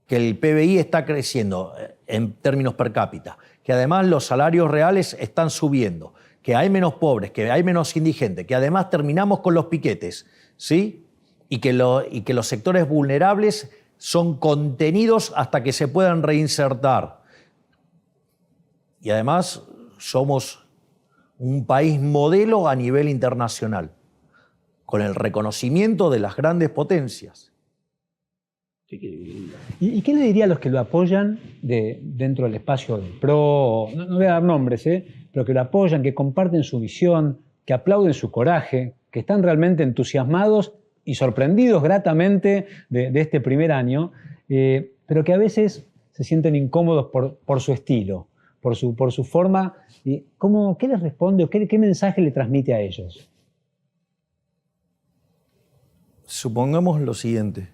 que el PBI está creciendo en términos per cápita, que además los salarios reales están subiendo, que hay menos pobres, que hay menos indigentes, que además terminamos con los piquetes, ¿sí? Y que los sectores vulnerables son contenidos hasta que se puedan reinsertar. Y además somos un país modelo a nivel internacional, con el reconocimiento de las grandes potencias. ¿Y qué le diría a los que lo apoyan dentro del espacio del PRO? No voy a dar nombres, pero que lo apoyan, que comparten su visión, que aplauden su coraje, que están realmente entusiasmados y sorprendidos gratamente de este primer año, pero que a veces se sienten incómodos por su estilo, por su forma. ¿Qué les responde o qué mensaje le transmite a ellos? Supongamos lo siguiente.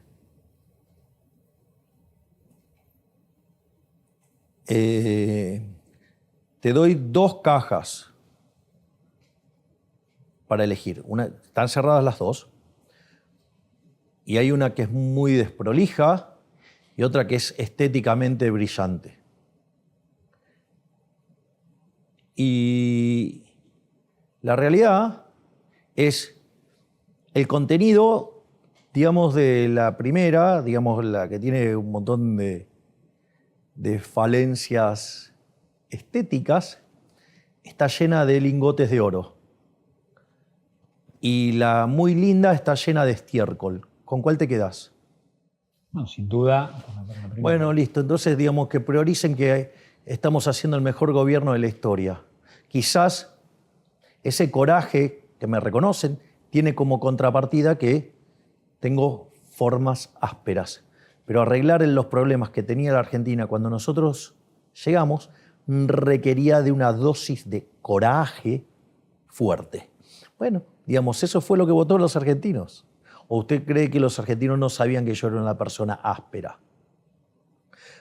Te doy 2 cajas para elegir. Están cerradas las 2. Y hay una que es muy desprolija y otra que es estéticamente brillante. Y la realidad es el contenido, digamos, de la primera, digamos, la que tiene un montón de falencias estéticas, está llena de lingotes de oro. Y la muy linda está llena de estiércol. ¿Con cuál te quedás? No, sin duda. Bueno, listo. Entonces, digamos que prioricen que estamos haciendo el mejor gobierno de la historia. Quizás ese coraje que me reconocen tiene como contrapartida que tengo formas ásperas. Pero arreglar los problemas que tenía la Argentina cuando nosotros llegamos requería de una dosis de coraje fuerte. Bueno, digamos, eso fue lo que votaron los argentinos. ¿O usted cree que los argentinos no sabían que yo era una persona áspera?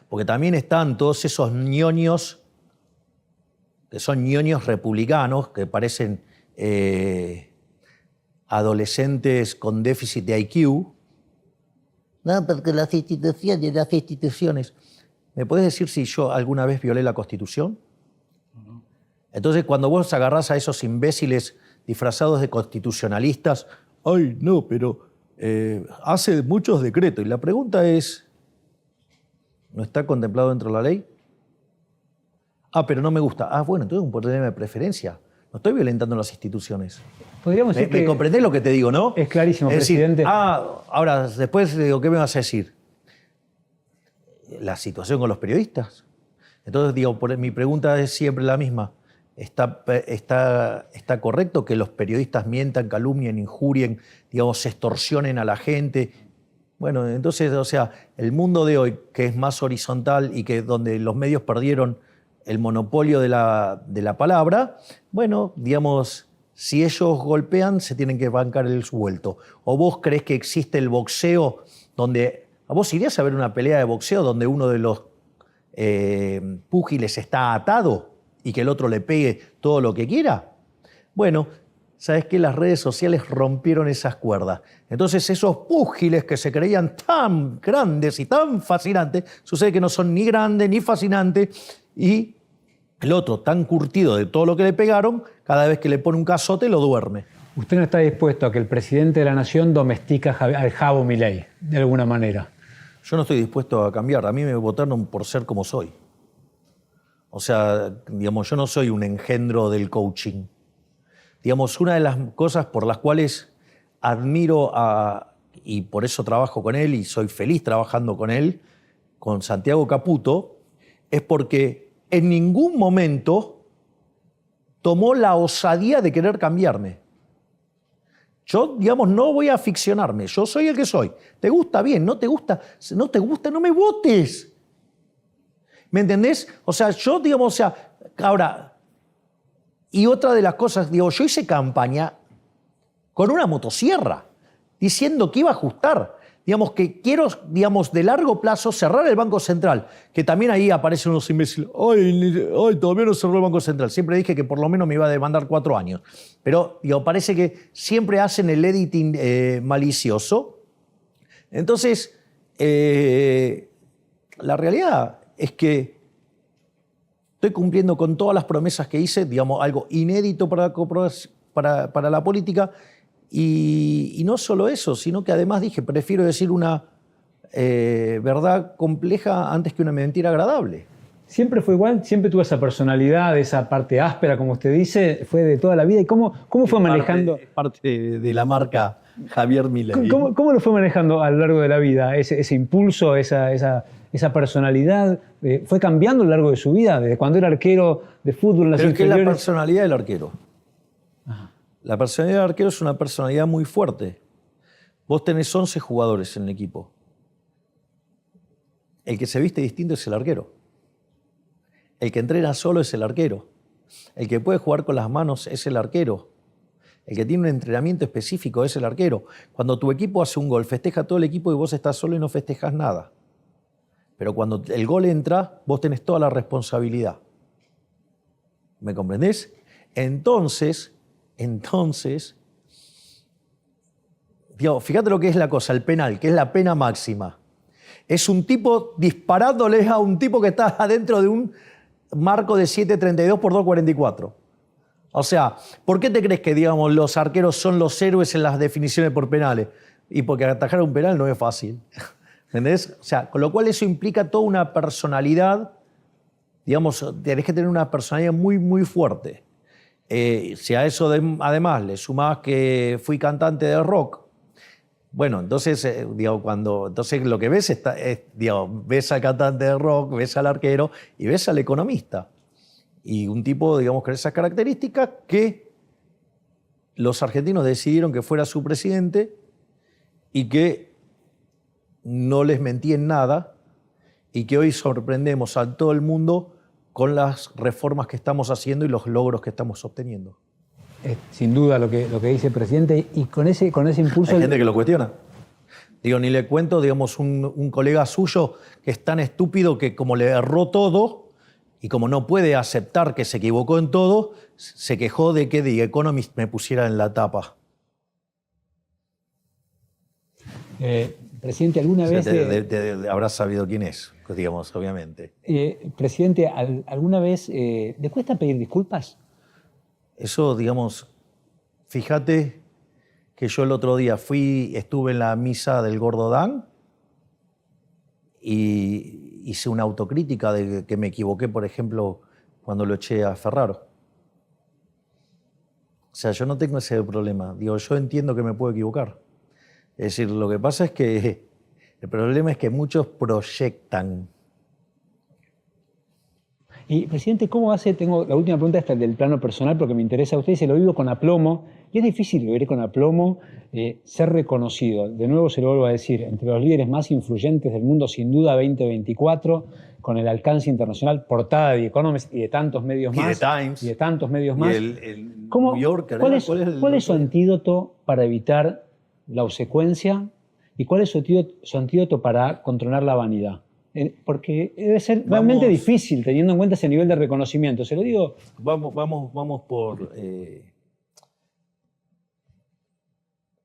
Porque también están todos esos ñoños, que son ñoños republicanos, que parecen adolescentes con déficit de IQ. No, porque las instituciones. ¿Me puedes decir si yo alguna vez violé la Constitución? No. Entonces, cuando vos agarrás a esos imbéciles disfrazados de constitucionalistas, ¡ay, no, pero hace muchos decretos! Y la pregunta es, ¿no está contemplado dentro de la ley? Ah, pero no me gusta. Ah, bueno, entonces es un problema de preferencia. No estoy violentando las instituciones. Podríamos decir ¿Me comprendés lo que te digo, no? Es clarísimo, es decir, presidente. Ahora, después digo, ¿qué me vas a decir? La situación con los periodistas. Entonces, digo, mi pregunta es siempre la misma. ¿Está correcto que los periodistas mientan, calumnien, injurien, digamos, extorsionen a la gente? Bueno, entonces, o sea, el mundo de hoy, que es más horizontal y que donde los medios perdieron el monopolio de la palabra, bueno, digamos, si ellos golpean, se tienen que bancar el vuelto. ¿O vos crees que existe el boxeo donde... ¿Vos irías a ver una pelea de boxeo donde uno de los púgiles está atado y que el otro le pegue todo lo que quiera? Bueno, ¿sabes qué? Las redes sociales rompieron esas cuerdas. Entonces esos púgiles que se creían tan grandes y tan fascinantes, sucede que no son ni grandes ni fascinantes, y el otro, tan curtido de todo lo que le pegaron, cada vez que le pone un cazote lo duerme. ¿Usted no está dispuesto a que el presidente de la Nación domestica al Jabo Milei, de alguna manera? Yo no estoy dispuesto a cambiar. A mí me votaron por ser como soy. O sea, digamos, yo no soy un engendro del coaching. Digamos, una de las cosas por las cuales admiro y por eso trabajo con él y soy feliz trabajando con él, con Santiago Caputo, es porque en ningún momento tomó la osadía de querer cambiarme. Yo, digamos, no voy a ficcionarme. Yo soy el que soy. ¿Te gusta? Bien. ¿No te gusta? No me votes. ¿Me entendés? O sea, yo, digamos, o sea, ahora, y otra de las cosas, digo, yo hice campaña con una motosierra, diciendo que iba a ajustar. Digamos, que quiero, digamos, de largo plazo cerrar el Banco Central, que también ahí aparecen unos imbéciles. ¡Ay, todavía no cerró el Banco Central! Siempre dije que por lo menos me iba a demandar 4 años. Pero, digo, parece que siempre hacen el editing malicioso. Entonces, la realidad es que estoy cumpliendo con todas las promesas que hice, digamos, algo inédito para la política. Y no solo eso, sino que además dije, prefiero decir una verdad compleja antes que una mentira agradable. ¿Siempre fue igual? ¿Siempre tuvo esa personalidad, esa parte áspera, como usted dice? ¿Fue de toda la vida? ¿Y cómo fue manejando? Parte de la marca Javier Milei. ¿Cómo lo fue manejando a lo largo de la vida? Ese impulso, esa personalidad, ¿fue cambiando a lo largo de su vida? Desde cuando era arquero de fútbol en las Pero es que inferiores. la personalidad del arquero. Ajá. La personalidad del arquero es una personalidad muy fuerte. Vos tenés 11 jugadores en el equipo. El que se viste distinto es el arquero. El que entrena solo es el arquero. El que puede jugar con las manos es el arquero. El que tiene un entrenamiento específico es el arquero. Cuando tu equipo hace un gol, festeja todo el equipo y vos estás solo y no festejas nada. Pero cuando el gol entra, vos tenés toda la responsabilidad. ¿Me comprendés? Entonces, digo, fíjate lo que es la cosa, el penal, que es la pena máxima. Es un tipo disparándole a un tipo que está adentro de un marco de 7.32 por 2.44. O sea, ¿por qué te crees que, digamos, los arqueros son los héroes en las definiciones por penales? Y porque atajar un penal no es fácil. ¿Entendés? O sea, con lo cual eso implica toda una personalidad, digamos, tenés que tener una personalidad muy, muy fuerte. Si a eso además le sumás que fui cantante de rock, bueno, entonces, entonces lo que ves es, ves al cantante de rock, ves al arquero y ves al economista. Y un tipo, digamos, con esas características que los argentinos decidieron que fuera su presidente y que no les mentí en nada y que hoy sorprendemos a todo el mundo con las reformas que estamos haciendo y los logros que estamos obteniendo. Sin duda lo que dice el presidente, y con ese impulso... Hay gente que lo cuestiona. Digo, ni le cuento, digamos, un colega suyo que es tan estúpido que como le erró todo y como no puede aceptar que se equivocó en todo, se quejó de que The Economist me pusiera en la tapa. Presidente, ¿alguna vez... habrás sabido quién es, digamos, obviamente. Presidente, ¿alguna vez le cuesta pedir disculpas? Eso, digamos, fíjate que yo el otro día estuve en la misa del Gordo Dan y hice una autocrítica de que me equivoqué, por ejemplo, cuando lo eché a Ferraro. O sea, yo no tengo ese problema. Digo, yo entiendo que me puedo equivocar. Es decir, lo que pasa es que el problema es que muchos proyectan. Y, presidente, ¿cómo hace? Tengo la última pregunta, esta del plano personal, porque me interesa a usted, se lo vivo con aplomo, y es difícil vivir con aplomo, ser reconocido. De nuevo se lo vuelvo a decir, entre los líderes más influyentes del mundo, sin duda 2024, con el alcance internacional, portada de The Economist y de tantos medios más. Y de Times. Y de tantos medios más. Y el New Yorker. ¿Cuál es su antídoto para evitar la obsecuencia? ¿Y cuál es su antídoto para controlar la vanidad? Porque debe ser realmente difícil teniendo en cuenta ese nivel de reconocimiento. Se lo digo. Vamos por.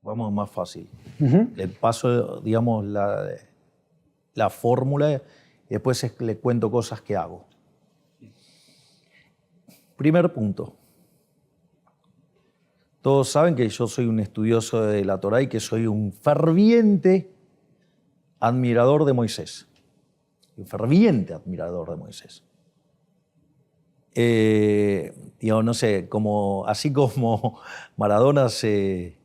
Vamos más fácil. Le paso, digamos, la fórmula y después le cuento cosas que hago. Primer punto. Todos saben que yo soy un estudioso de la Torá y que soy un ferviente admirador de Moisés. Un ferviente admirador de Moisés. No sé, así como Maradona se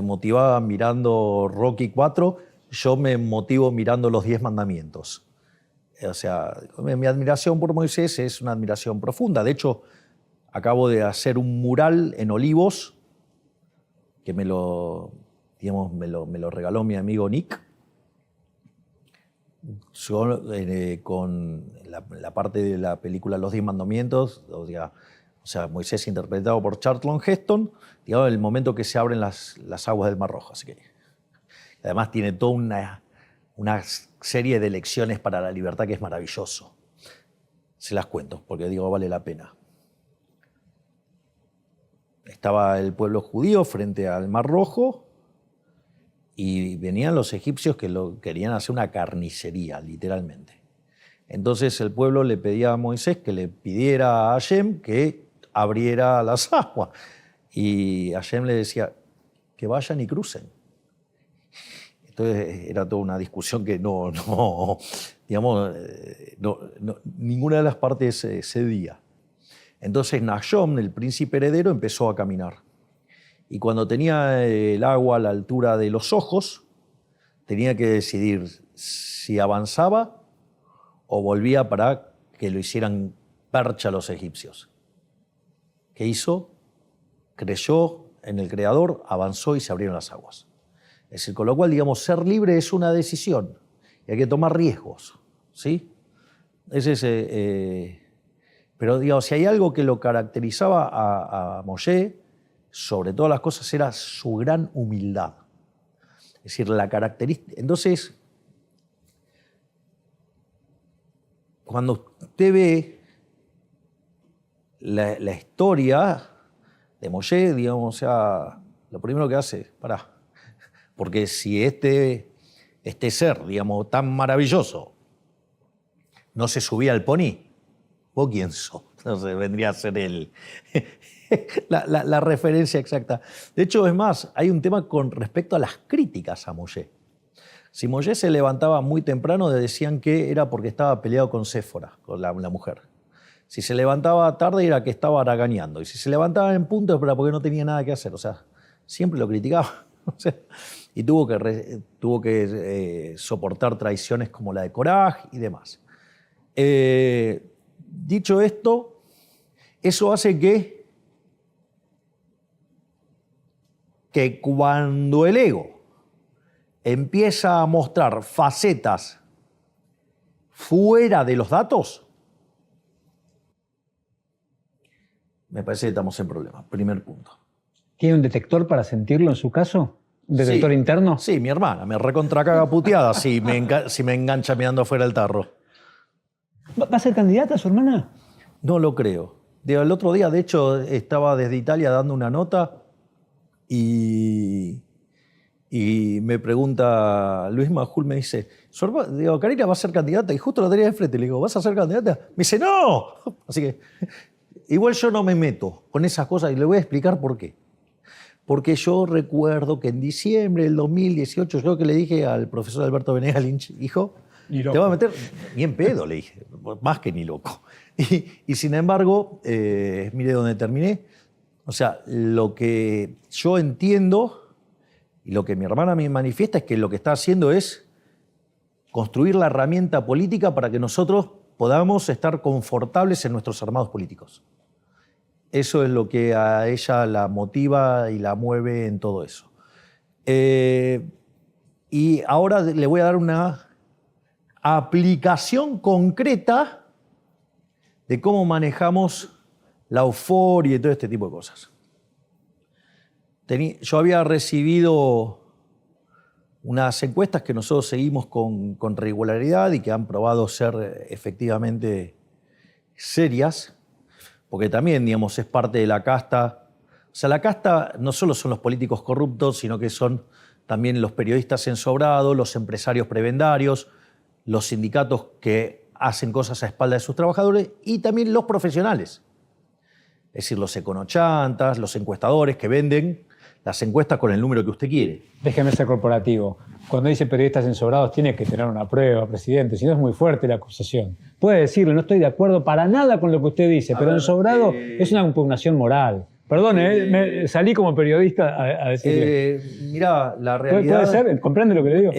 motivaba mirando Rocky IV, yo me motivo mirando los 10 mandamientos. O sea, mi admiración por Moisés es una admiración profunda. De hecho, acabo de hacer un mural en Olivos que me lo regaló mi amigo Nick. Yo, con la parte de la película Los 10 Mandamientos, o sea, Moisés interpretado por Charlton Heston, digamos, el momento que se abren las aguas del Mar Rojo. Así que, además tiene toda una serie de lecciones para la libertad que es maravilloso. Se las cuento, porque vale la pena. Estaba el pueblo judío frente al Mar Rojo y venían los egipcios que querían hacer una carnicería, literalmente. Entonces el pueblo le pedía a Moisés que le pidiera a Hashem que abriera las aguas. Y Hashem le decía que vayan y crucen. Entonces era toda una discusión que ninguna de las partes cedía. Entonces Nahshon, el príncipe heredero, empezó a caminar. Y cuando tenía el agua a la altura de los ojos, tenía que decidir si avanzaba o volvía para que lo hicieran percha los egipcios. ¿Qué hizo? Creyó en el Creador, avanzó y se abrieron las aguas. Es decir, con lo cual, digamos, ser libre es una decisión y hay que tomar riesgos, ¿sí? Pero, digamos, si hay algo que lo caracterizaba a Moshe, sobre todas las cosas, era su gran humildad. Es decir, la característica... Entonces, cuando usted ve la historia de Moshe, digamos, o sea, lo primero que hace, porque si este ser, digamos, tan maravilloso, no se subía al pony, ¿vos quién sos? Entonces vendría a ser la referencia exacta. De hecho, es más, hay un tema con respecto a las críticas a Moshe. Si Moshe se levantaba muy temprano, le decían que era porque estaba peleado con Séfora, con la mujer. Si se levantaba tarde, era que estaba haraganeando. Y si se levantaba en punto, era porque no tenía nada que hacer. O sea, siempre lo criticaba. O sea, y tuvo que soportar traiciones como la de Coraj y demás. Dicho esto, eso hace que cuando el ego empieza a mostrar facetas fuera de los datos, me parece que estamos en problemas. Primer punto. ¿Tiene un detector para sentirlo en su caso? ¿Un detector interno? Sí, mi hermana me recontracaga puteada si me engancha mirando afuera del tarro. ¿Va a ser candidata su hermana? No lo creo. El otro día, de hecho, estaba desde Italia dando una nota y me pregunta Luis Majul, me dice, digo, Karina va a ser candidata, y justo la tenía de frente, le digo, ¿vas a ser candidata? Me dice, ¡no! Así que, igual yo no me meto con esas cosas y le voy a explicar por qué. Porque yo recuerdo que en diciembre del 2018, yo que le dije al profesor Alberto Venegas Lynch, hijo, te va a meter, ni en pedo, le dije, más que ni loco. Y sin embargo, mire dónde terminé. O sea, lo que yo entiendo y lo que mi hermana me manifiesta es que lo que está haciendo es construir la herramienta política para que nosotros podamos estar confortables en nuestros armados políticos. Eso es lo que a ella la motiva y la mueve en todo eso. Y ahora le voy a dar una aplicación concreta de cómo manejamos la euforia y todo este tipo de cosas. Yo había recibido unas encuestas que nosotros seguimos con regularidad y que han probado ser efectivamente serias, porque también, digamos, es parte de la casta. O sea, la casta no solo son los políticos corruptos, sino que son también los periodistas ensobrados, los empresarios prebendarios, los sindicatos que hacen cosas a espaldas de sus trabajadores y también los profesionales. Es decir, los econochantas, los encuestadores que venden las encuestas con el número que usted quiere. Déjeme ser corporativo. Cuando dice periodistas ensobrados, tiene que tener una prueba, presidente. Si no, es muy fuerte la acusación. Puede decirle, no estoy de acuerdo para nada con lo que usted dice, pero ensobrado es una impugnación moral. Perdone, me salí como periodista a decirle. Mirá, la realidad... ¿Puede ser? ¿Comprende lo que le digo?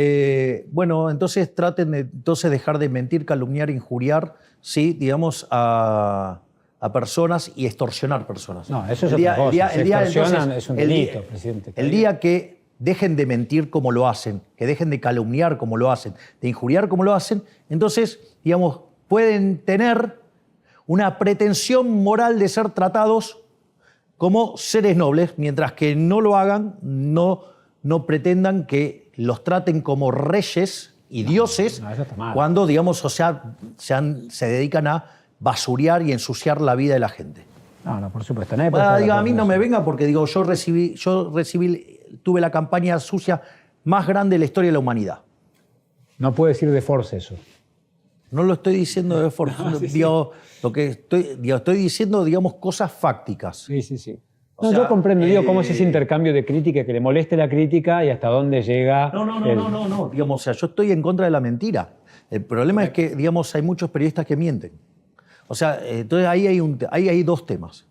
Bueno, entonces traten de dejar de mentir, calumniar, injuriar, sí, digamos, a personas y extorsionar personas. No, eso es otra cosa. Si extorsionan es un delito, presidente. El día que dejen de mentir como lo hacen, que dejen de calumniar como lo hacen, de injuriar como lo hacen, entonces, digamos, pueden tener una pretensión moral de ser tratados como seres nobles, mientras que no lo hagan, no pretendan que los traten como reyes y dioses, eso está mal. cuando, digamos, o sea, se dedican a basurear y ensuciar la vida de la gente. No, por supuesto. A mí no me venga porque digo, yo tuve la campaña sucia más grande de la historia de la humanidad. No puede decir de Forbes eso. No lo estoy diciendo de Forbes. Lo que estoy diciendo, digamos, cosas fácticas. Sí. No, yo comprendo, digo, cómo es ese intercambio de crítica, que le moleste la crítica y hasta dónde llega. No. Digamos, o sea, yo estoy en contra de la mentira. El problema es que, digamos, hay muchos periodistas que mienten. O sea, entonces ahí hay dos temas.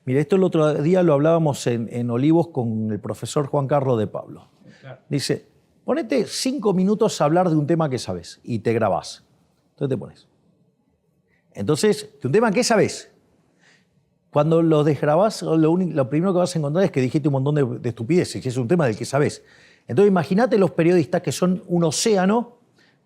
Mira, esto el otro día lo hablábamos en Olivos con el profesor Juan Carlos de Pablo. Dice, ponete 5 minutos a hablar de un tema que sabes y te grabás. Entonces te pones. Entonces, de un tema que sabes. Cuando lo desgrabás, lo primero que vas a encontrar es que dijiste un montón de estupideces, y es un tema del que sabes. Entonces, imagínate los periodistas que son un océano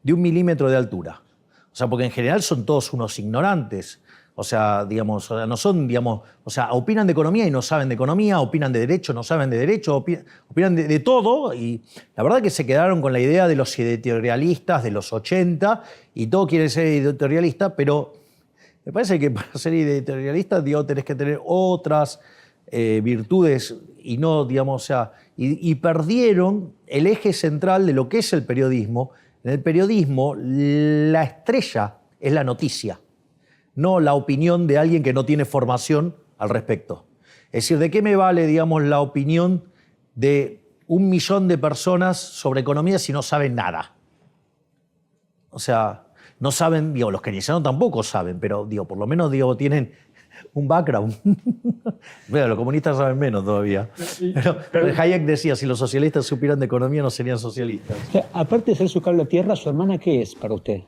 de 1 milímetro de altura. O sea, porque en general son todos unos ignorantes. O sea, digamos, no son, digamos, o sea, opinan de economía y no saben de economía, opinan de derecho, no saben de derecho, opinan de todo. Y la verdad que se quedaron con la idea de los editorialistas de los 80 y todo quiere ser editorialista, pero me parece que para ser editorialista, digo, tenés que tener otras virtudes y no, digamos, o sea, y perdieron el eje central de lo que es el periodismo. En el periodismo, la estrella es la noticia, no la opinión de alguien que no tiene formación al respecto. Es decir, ¿de qué me vale, digamos, la opinión de 1 millón de personas sobre economía si no saben nada? O sea, no saben, digo, los keynesianos tampoco saben, pero digo, por lo menos digo, tienen un background. Bueno, los comunistas saben menos todavía. Pero Hayek decía, si los socialistas supieran de economía no serían socialistas. O sea, aparte de ser su cable a tierra, ¿su hermana qué es para usted?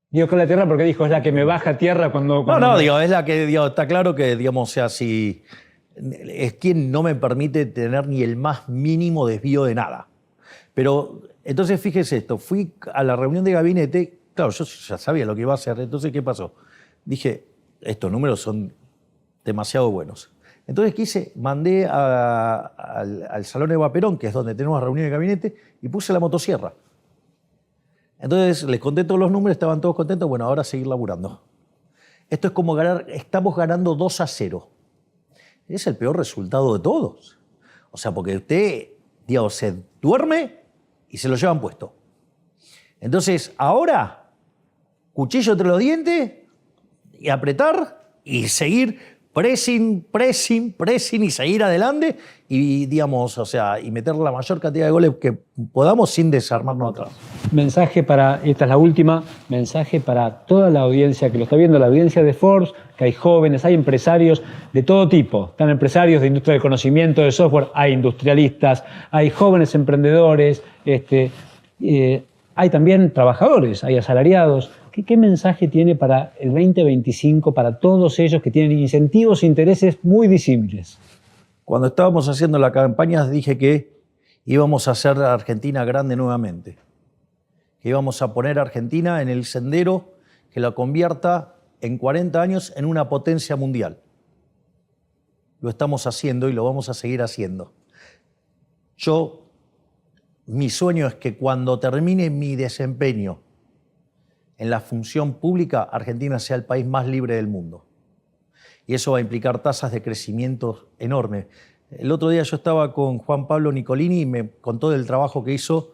Digo cable a tierra porque dijo, es la que me baja a tierra cuando... No, digo, es la que, digo, está claro que, digamos, o sea, si es quien no me permite tener ni el más mínimo desvío de nada. Pero, entonces, fíjese esto, fui a la reunión de gabinete, claro, yo ya sabía lo que iba a hacer, entonces, ¿qué pasó? Dije, estos números son demasiado buenos. Entonces mandé al Salón de Perón, que es donde tenemos la reunión de gabinete, y puse la motosierra. Entonces les conté todos los números, estaban todos contentos, bueno, ahora seguir laburando. Esto es como ganar, estamos ganando 2-0. Es el peor resultado de todos. O sea, porque usted, digamos, se duerme y se lo llevan puesto. Entonces, ahora, cuchillo entre los dientes y apretar y seguir pressing y seguir adelante y, digamos, o sea, y meter la mayor cantidad de goles que podamos sin desarmarnos atrás. Mensaje para, esta es la última, mensaje para toda la audiencia que lo está viendo, la audiencia de Forbes, que hay jóvenes, hay empresarios de todo tipo. Están empresarios de industria del conocimiento, de software, hay industrialistas, hay jóvenes emprendedores, hay también trabajadores, hay asalariados. ¿Qué mensaje tiene para el 2025, para todos ellos que tienen incentivos e intereses muy disímiles? Cuando estábamos haciendo la campaña dije que íbamos a hacer a Argentina grande nuevamente, que íbamos a poner a Argentina en el sendero que la convierta en 40 años en una potencia mundial. Lo estamos haciendo y lo vamos a seguir haciendo. Mi sueño es que cuando termine mi desempeño en la función pública, Argentina sea el país más libre del mundo. Y eso va a implicar tasas de crecimiento enormes. El otro día yo estaba con Juan Pablo Nicolini y me contó del trabajo que hizo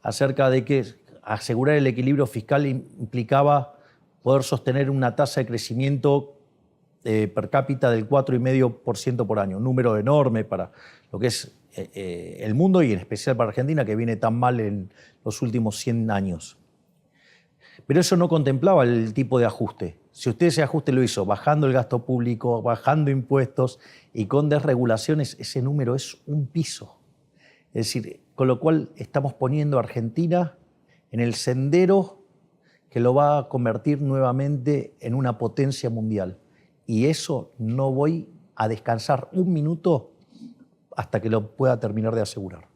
acerca de que asegurar el equilibrio fiscal implicaba poder sostener una tasa de crecimiento per cápita del 4,5% por año. Un número enorme para lo que es el mundo y en especial para Argentina, que viene tan mal en los últimos 100 años. Pero eso no contemplaba el tipo de ajuste. Si usted ese ajuste lo hizo bajando el gasto público, bajando impuestos y con desregulaciones, ese número es un piso. Es decir, con lo cual estamos poniendo a Argentina en el sendero que lo va a convertir nuevamente en una potencia mundial. Y eso no voy a descansar un minuto hasta que lo pueda terminar de asegurar.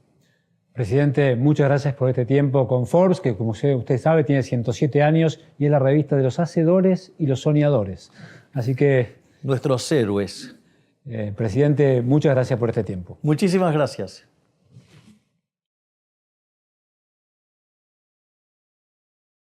Presidente, muchas gracias por este tiempo con Forbes, que como usted sabe tiene 107 años y es la revista de los hacedores y los soñadores. Así que... Nuestros héroes. Presidente, muchas gracias por este tiempo. Muchísimas gracias.